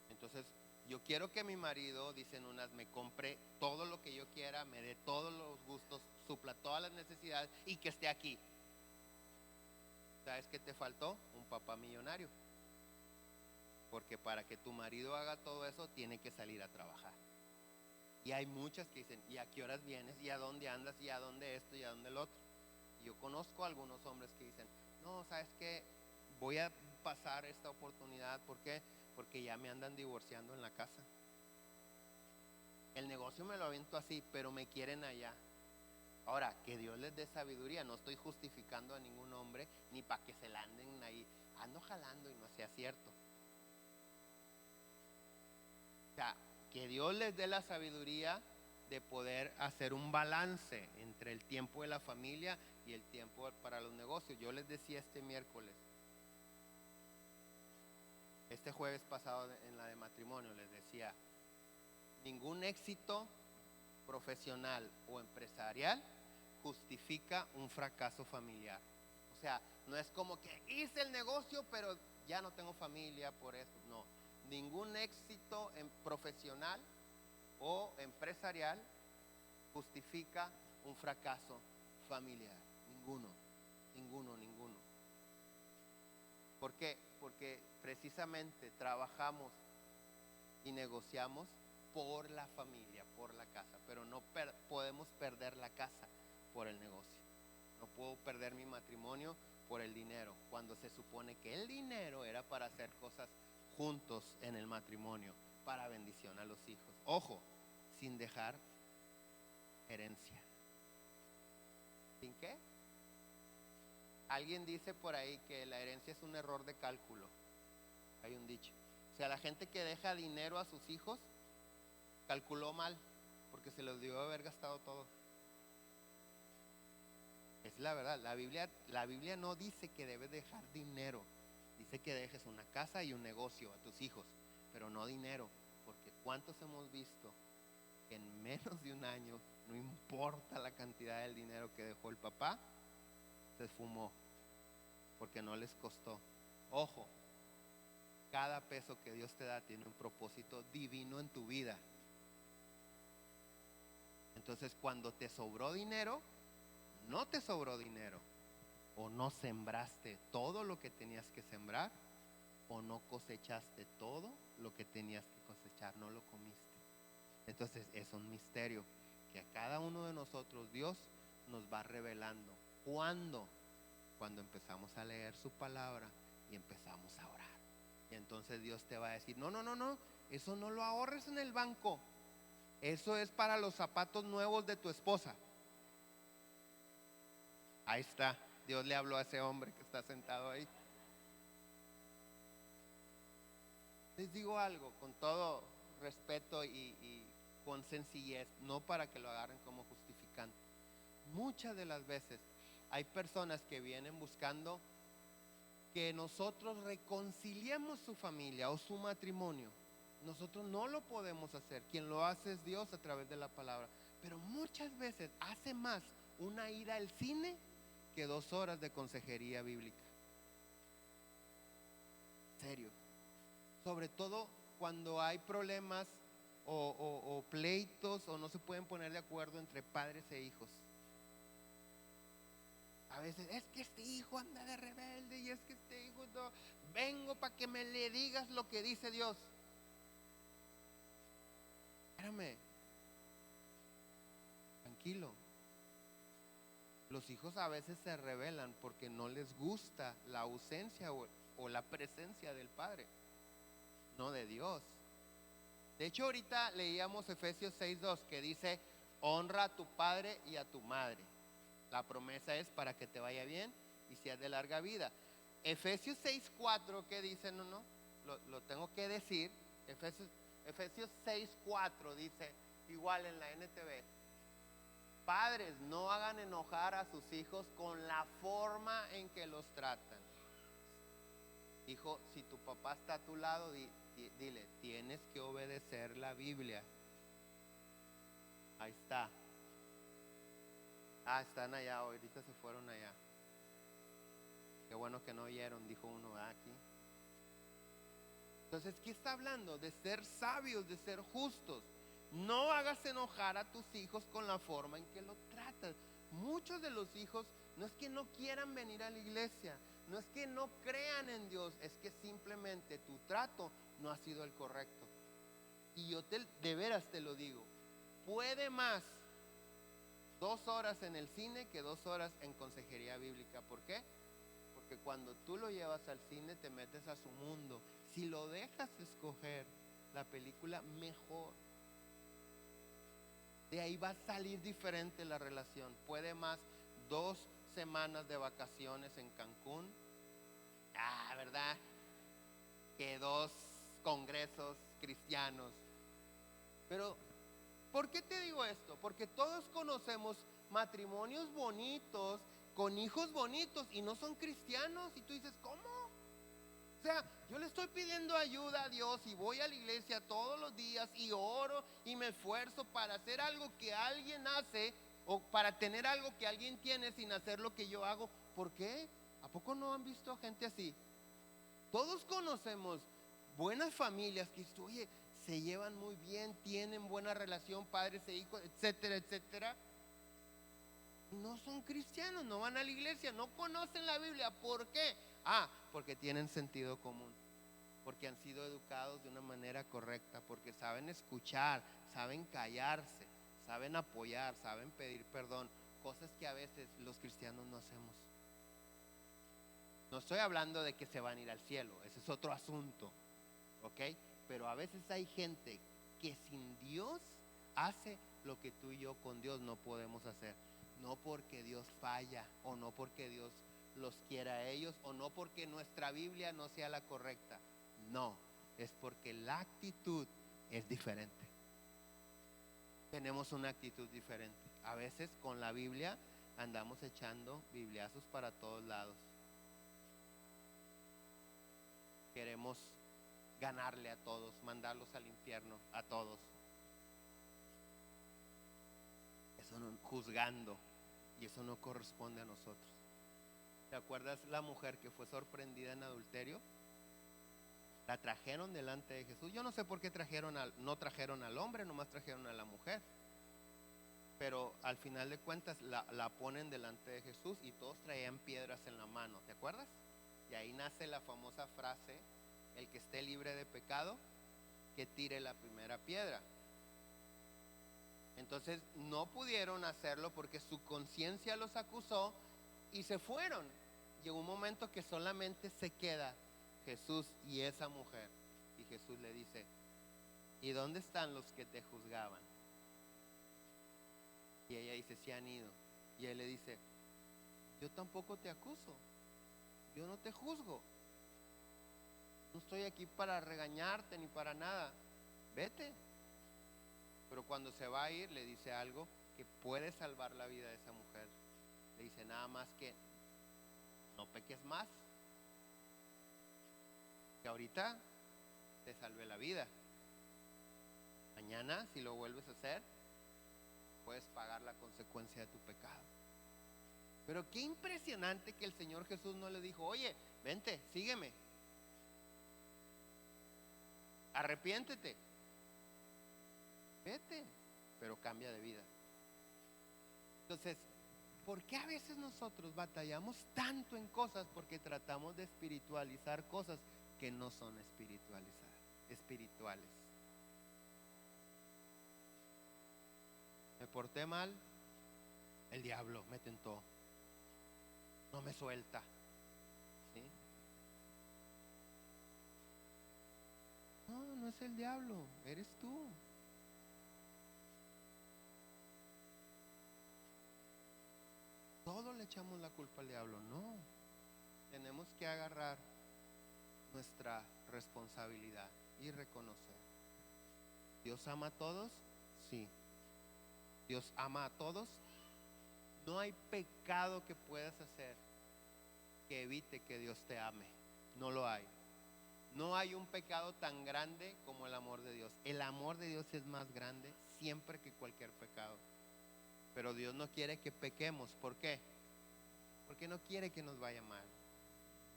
Entonces, yo quiero que mi marido, dicen unas, me compre todo lo que yo quiera, me dé todos los gustos, supla todas las necesidades y que esté aquí. ¿Sabes qué te faltó? Un papá millonario. Porque para que tu marido haga todo eso, tiene que salir a trabajar. Y hay muchas que dicen, ¿y a qué horas vienes? ¿Y a dónde andas? ¿Y a dónde esto? ¿Y a dónde el otro? Y yo conozco a algunos hombres que dicen, no, ¿sabes qué? Voy a pasar esta oportunidad. ¿Por qué? porque ya me andan divorciando en la casa. El negocio me lo avento así, pero me quieren allá. Ahora, que Dios les dé sabiduría. No estoy justificando a ningún hombre, ni para que se la anden ahí. Ando jalando y no sea cierto. O sea, que Dios les dé la sabiduría de poder hacer un balance entre el tiempo de la familia y el tiempo para los negocios. Yo les decía este jueves pasado en la de matrimonio, les decía, ningún éxito profesional o empresarial justifica un fracaso familiar. O sea, no es como que hice el negocio pero ya no tengo familia por eso. No, ningún éxito profesional o empresarial justifica un fracaso familiar. Ninguno. ¿Por qué? Porque precisamente trabajamos y negociamos por la familia, por la casa, pero no podemos perder la casa por el negocio. No puedo perder mi matrimonio por el dinero, cuando se supone que el dinero era para hacer cosas juntos en el matrimonio, para bendición a los hijos. Ojo, sin dejar herencia. ¿Sin qué? Alguien dice por ahí que la herencia es un error de cálculo. Hay un dicho. O sea, la gente que deja dinero a sus hijos calculó mal, porque se los dio haber gastado todo. Es la verdad. La Biblia no dice que debes dejar dinero. Dice que dejes una casa y un negocio a tus hijos, pero no dinero. Porque ¿cuántos hemos visto que en menos de un año, no importa la cantidad del dinero que dejó el papá, se esfumó porque no les costó? Ojo, cada peso que Dios te da tiene un propósito divino en tu vida. Entonces, cuando te sobró dinero, no te sobró dinero, o no sembraste todo lo que tenías que sembrar, o no cosechaste todo lo que tenías que cosechar, no lo comiste. Entonces es un misterio que a cada uno de nosotros Dios nos va revelando. ¿Cuándo? Cuando empezamos a leer su palabra y empezamos a orar. Y entonces Dios te va a decir, no, eso no lo ahorres en el banco. Eso es para los zapatos nuevos de tu esposa. Ahí está, Dios le habló a ese hombre que está sentado ahí. Les digo algo con todo respeto y con sencillez, no para que lo agarren como justificante. Muchas de las veces hay personas que vienen buscando que nosotros reconciliemos su familia o su matrimonio. Nosotros no lo podemos hacer. Quien lo hace es Dios a través de la palabra. Pero muchas veces hace más una ida al cine que 2 horas de consejería bíblica. En serio. Sobre todo cuando hay problemas o pleitos o no se pueden poner de acuerdo entre padres e hijos. A veces es que este hijo anda de rebelde y es que este hijo no. Vengo para que me le digas lo que dice Dios. Espérame, tranquilo. Los hijos a veces se rebelan porque no les gusta la ausencia o la presencia del padre, no de Dios. De hecho, ahorita leíamos Efesios 6:2 que dice, honra a tu padre y a tu madre. La promesa es para que te vaya bien y seas de larga vida. Efesios 6:4 que dice, lo tengo que decir. Efesios 6:4 dice, igual en la NTV, padres, no hagan enojar a sus hijos con la forma en que los tratan. Hijo, si tu papá está a tu lado, dile, tienes que obedecer la Biblia. Ahí está. Están allá, ahorita se fueron allá. Qué bueno que no oyeron, dijo uno aquí. Entonces, ¿qué está hablando? De ser sabios, de ser justos. No hagas enojar a tus hijos con la forma en que lo tratas. Muchos de los hijos no es que no quieran venir a la iglesia, no es que no crean en Dios, es que simplemente tu trato no ha sido el correcto. Y yo de veras te lo digo, puede más 2 horas en el cine que 2 horas en consejería bíblica. ¿Por qué? Porque cuando tú lo llevas al cine te metes a su mundo. Si lo dejas escoger la película, mejor. De ahí va a salir diferente la relación. Puede más 2 semanas de vacaciones en Cancún. ¿Verdad? Que 2 congresos cristianos. Pero, ¿por qué te digo esto? Porque todos conocemos matrimonios bonitos, con hijos bonitos, y no son cristianos. Y tú dices, ¿cómo? O sea, yo le estoy pidiendo ayuda a Dios y voy a la iglesia todos los días y oro y me esfuerzo para hacer algo que alguien hace, o para tener algo que alguien tiene sin hacer lo que yo hago. ¿Por qué? ¿A poco no han visto gente así? Todos conocemos buenas familias que, oye, se llevan muy bien, tienen buena relación, padres e hijos, etcétera, etcétera. No son cristianos, no van a la iglesia, no conocen la Biblia. ¿Por qué? Porque tienen sentido común, porque han sido educados de una manera correcta, porque saben escuchar, saben callarse, saben apoyar, saben pedir perdón, cosas que a veces los cristianos no hacemos. No estoy hablando de que se van a ir al cielo, ese es otro asunto, ¿ok? Pero a veces hay gente que sin Dios hace lo que tú y yo con Dios no podemos hacer. No porque Dios falla, o no porque Dios los quiera a ellos, o no porque nuestra Biblia no sea la correcta. No, es porque la actitud es diferente. Tenemos una actitud diferente. A veces con la Biblia andamos echando bibliazos para todos lados. Queremos ganarle a todos, mandarlos al infierno a todos. Eso no, juzgando, y eso no corresponde a nosotros. ¿Te acuerdas la mujer que fue sorprendida en adulterio? La trajeron delante de Jesús. Yo no sé por qué no trajeron al hombre, nomás trajeron a la mujer. Pero al final de cuentas la ponen delante de Jesús y todos traían piedras en la mano. ¿Te acuerdas? Y ahí nace la famosa frase: el que esté libre de pecado, que tire la primera piedra. Entonces no pudieron hacerlo porque su conciencia los acusó y se fueron. Llegó un momento que solamente se queda Jesús y esa mujer. Y Jesús le dice: ¿y dónde están los que te juzgaban? Y ella dice: sí han ido. Y él le dice: yo tampoco te acuso, yo no te juzgo, no estoy aquí para regañarte ni para nada, vete. Pero cuando se va a ir, le dice algo que puede salvar la vida de esa mujer. Le dice: nada más que no peques más, que ahorita te salvé la vida. Mañana, si lo vuelves a hacer, puedes pagar la consecuencia de tu pecado. Pero qué impresionante que el Señor Jesús no le dijo: oye, vente, sígueme, arrepiéntete, vete, pero cambia de vida. Entonces, ¿por qué a veces nosotros batallamos tanto en cosas? Porque tratamos de espiritualizar cosas que no son espirituales. Me porté mal, el diablo me tentó, no me suelta, ¿sí? No, no es el diablo, eres tú. Todos le echamos la culpa al diablo. No, tenemos que agarrar nuestra responsabilidad y reconocer. ¿Dios ama a todos? Sí. ¿Dios ama a todos? No hay pecado que puedas hacer que evite que Dios te ame. No lo hay. No hay un pecado tan grande como el amor de Dios. El amor de Dios es más grande siempre que cualquier pecado. Pero Dios no quiere que pequemos. ¿Por qué? Porque no quiere que nos vaya mal.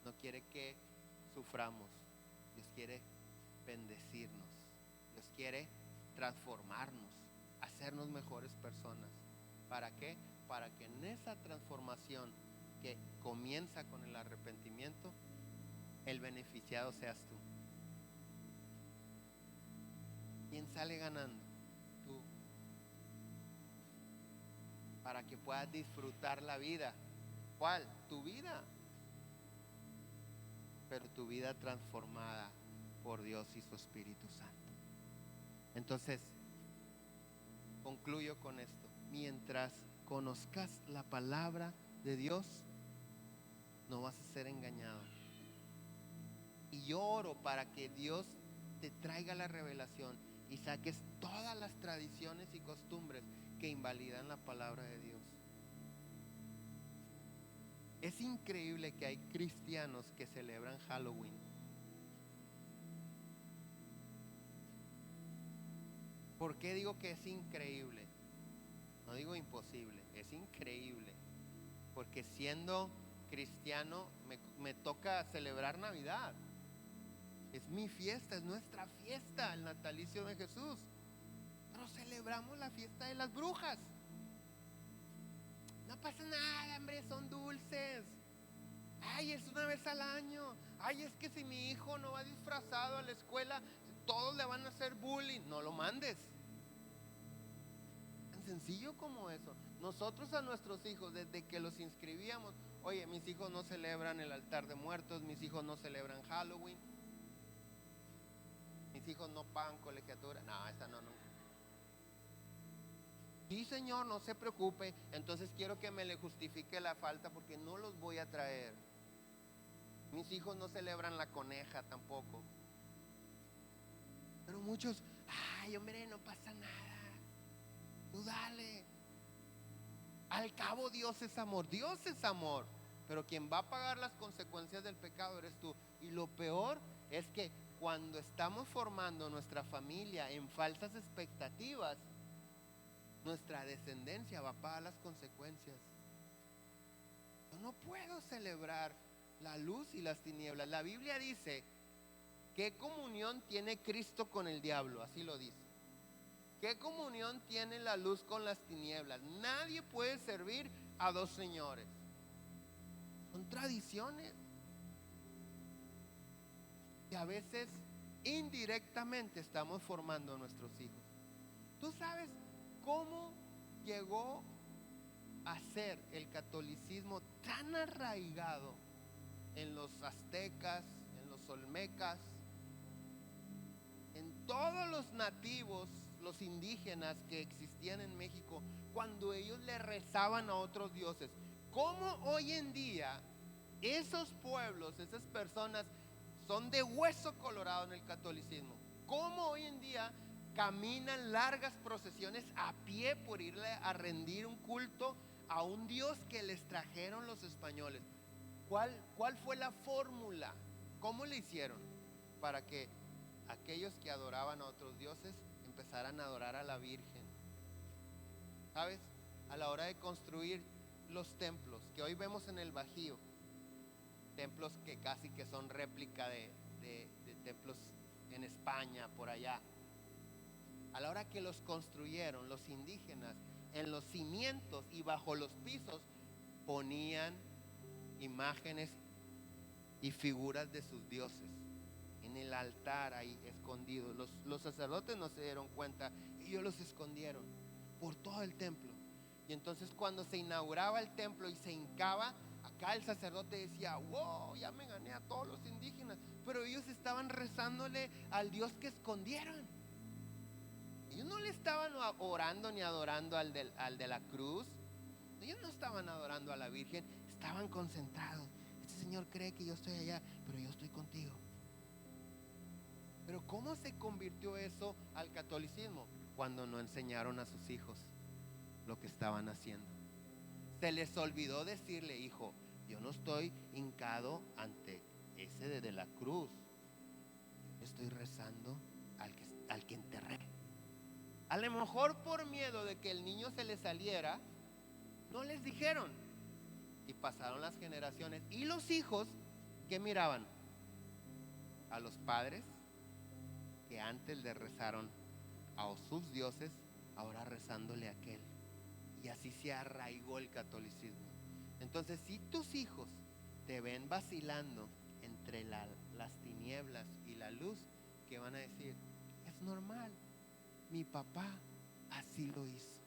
No quiere que suframos. Dios quiere bendecirnos. Dios quiere transformarnos, hacernos mejores personas. ¿Para qué? Para que en esa transformación que comienza con el arrepentimiento, el beneficiado seas tú. ¿Quién sale ganando? Tú. Para que puedas disfrutar la vida. ¿Cuál? Tu vida. pero tu vida transformada por Dios y su Espíritu Santo. Entonces, concluyo con esto. Mientras conozcas la palabra de Dios, no vas a ser engañado. Y yo oro para que Dios te traiga la revelación y saques todas las tradiciones y costumbres que invalidan la palabra de Dios. Es increíble que hay cristianos que celebran Halloween. ¿Por qué digo que es increíble? No digo imposible, es increíble. Porque siendo cristiano me toca celebrar Navidad. Es mi fiesta, es nuestra fiesta, el natalicio de Jesús. Pero celebramos la fiesta de las brujas. No pasa nada, hombre, son dulces. Ay, es una vez al año. Ay, es que si mi hijo no va disfrazado a la escuela, todos le van a hacer bullying. No lo mandes. Tan sencillo como eso. Nosotros a nuestros hijos, desde que los inscribíamos, oye, mis hijos no celebran el altar de muertos, mis hijos no celebran Halloween, mis hijos no pagan colegiatura. No, esa no. Sí, señor, no se preocupe. Entonces quiero que me le justifique la falta porque no los voy a traer. Mis hijos no celebran la coneja tampoco. Pero muchos, ay, hombre, no pasa nada. Tú dale. Al cabo Dios es amor. Dios es amor. Pero quien va a pagar las consecuencias del pecado eres tú. Y lo peor es que cuando estamos formando nuestra familia en falsas expectativas, nuestra descendencia va a pagar las consecuencias. Yo no puedo celebrar la luz y las tinieblas. La Biblia dice: ¿qué comunión tiene Cristo con el diablo? Así lo dice. ¿Qué comunión tiene la luz con las tinieblas? Nadie puede servir a dos señores. Son tradiciones que a veces indirectamente estamos formando a nuestros hijos. ¿Tú sabes cómo llegó a ser el catolicismo tan arraigado en los aztecas, en los olmecas, en todos los nativos, los indígenas que existían en México, cuando ellos le rezaban a otros dioses? ¿Cómo hoy en día esos pueblos, esas personas son de hueso colorado en el catolicismo? ¿Cómo hoy en día caminan largas procesiones a pie por irle a rendir un culto a un Dios que les trajeron los españoles? ¿Cuál fue la fórmula? ¿Cómo le hicieron para que aquellos que adoraban a otros dioses empezaran a adorar a la Virgen? ¿Sabes? A la hora de construir los templos que hoy vemos en el Bajío, templos que casi que son réplica de templos en España, por allá. A la hora que los construyeron los indígenas, en los cimientos y bajo los pisos ponían imágenes y figuras de sus dioses en el altar ahí escondidos. Los sacerdotes no se dieron cuenta, ellos los escondieron por todo el templo. Y entonces cuando se inauguraba el templo y se hincaba, acá el sacerdote decía: wow, ya me gané a todos los indígenas. Pero ellos estaban rezándole al Dios que escondieron. Ellos no le estaban orando ni adorando al de la cruz. Ellos no estaban adorando a la Virgen, estaban concentrados. Este señor cree que yo estoy allá, pero yo estoy contigo. Pero ¿cómo se convirtió eso al catolicismo? Cuando no enseñaron a sus hijos lo que estaban haciendo. Se les olvidó decirle: hijo, yo no estoy hincado ante ese de la cruz, estoy rezando al que enterré. A lo mejor por miedo de que el niño se le saliera, no les dijeron. Y pasaron las generaciones. Y los hijos, ¿qué miraban? A los padres que antes le rezaron a sus dioses, ahora rezándole a aquel. Y así se arraigó el catolicismo. Entonces, si tus hijos te ven vacilando entre las tinieblas y la luz, ¿qué van a decir? Es normal, mi papá así lo hizo.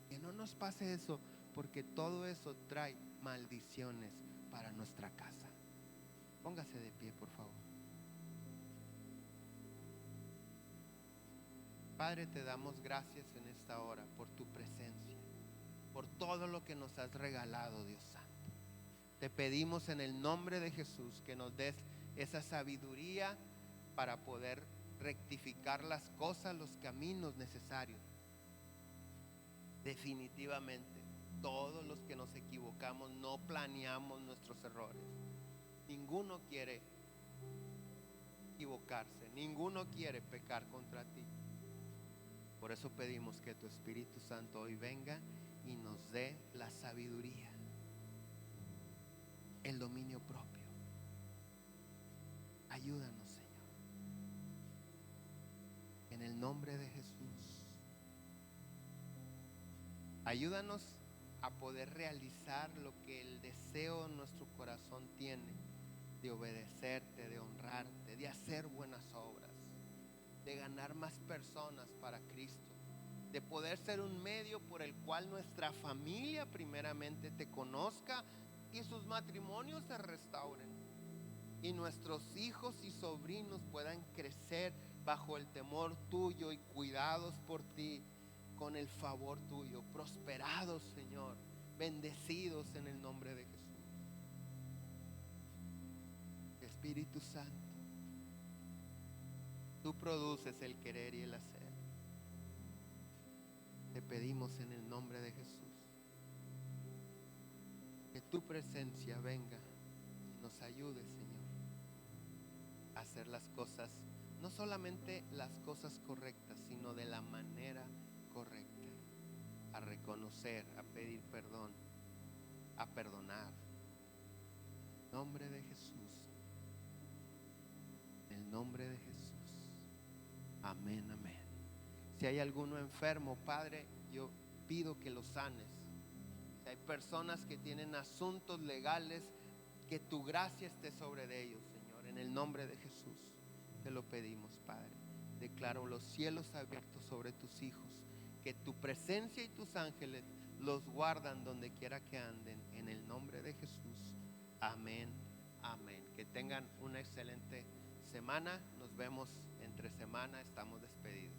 Que no nos pase eso, porque todo eso trae maldiciones para nuestra casa. Póngase de pie, por favor. Padre, te damos gracias en esta hora por tu presencia, por todo lo que nos has regalado, Dios Santo. Te pedimos en el nombre de Jesús que nos des esa sabiduría para poder rectificar las cosas, los caminos necesarios. Definitivamente, todos los que nos equivocamos no planeamos nuestros errores. Ninguno quiere equivocarse, ninguno quiere pecar contra ti. Por eso pedimos que tu Espíritu Santo hoy venga y nos dé la sabiduría, el dominio propio. Ayúdanos, Señor. En el nombre de Jesús. Ayúdanos a poder realizar lo que el deseo de nuestro corazón tiene, de obedecerte, de honrarte, de hacer buenas obras, de ganar más personas para Cristo, de poder ser un medio por el cual nuestra familia primeramente te conozca y sus matrimonios se restauren y nuestros hijos y sobrinos puedan crecer bajo el temor tuyo y cuidados por ti, con el favor tuyo, prosperados, Señor, bendecidos en el nombre de Jesús. Espíritu Santo, tú produces el querer y el hacer. Te pedimos en el nombre de Jesús que tu presencia venga y nos ayude, Señor, a hacer las cosas, no solamente las cosas correctas, sino de la manera correcta, a reconocer, a pedir perdón, a perdonar. En el nombre de Jesús, en el nombre de Jesús. Amén, amén. Si hay alguno enfermo, Padre, yo pido que lo sanes. Si hay personas que tienen asuntos legales, que tu gracia esté sobre de ellos, Señor. En el nombre de Jesús te lo pedimos, Padre. Declaro los cielos abiertos sobre tus hijos, que tu presencia y tus ángeles los guardan donde quiera que anden. En el nombre de Jesús. Amén, amén. Que tengan una excelente semana. Nos vemos entre semana. Estamos despedidos.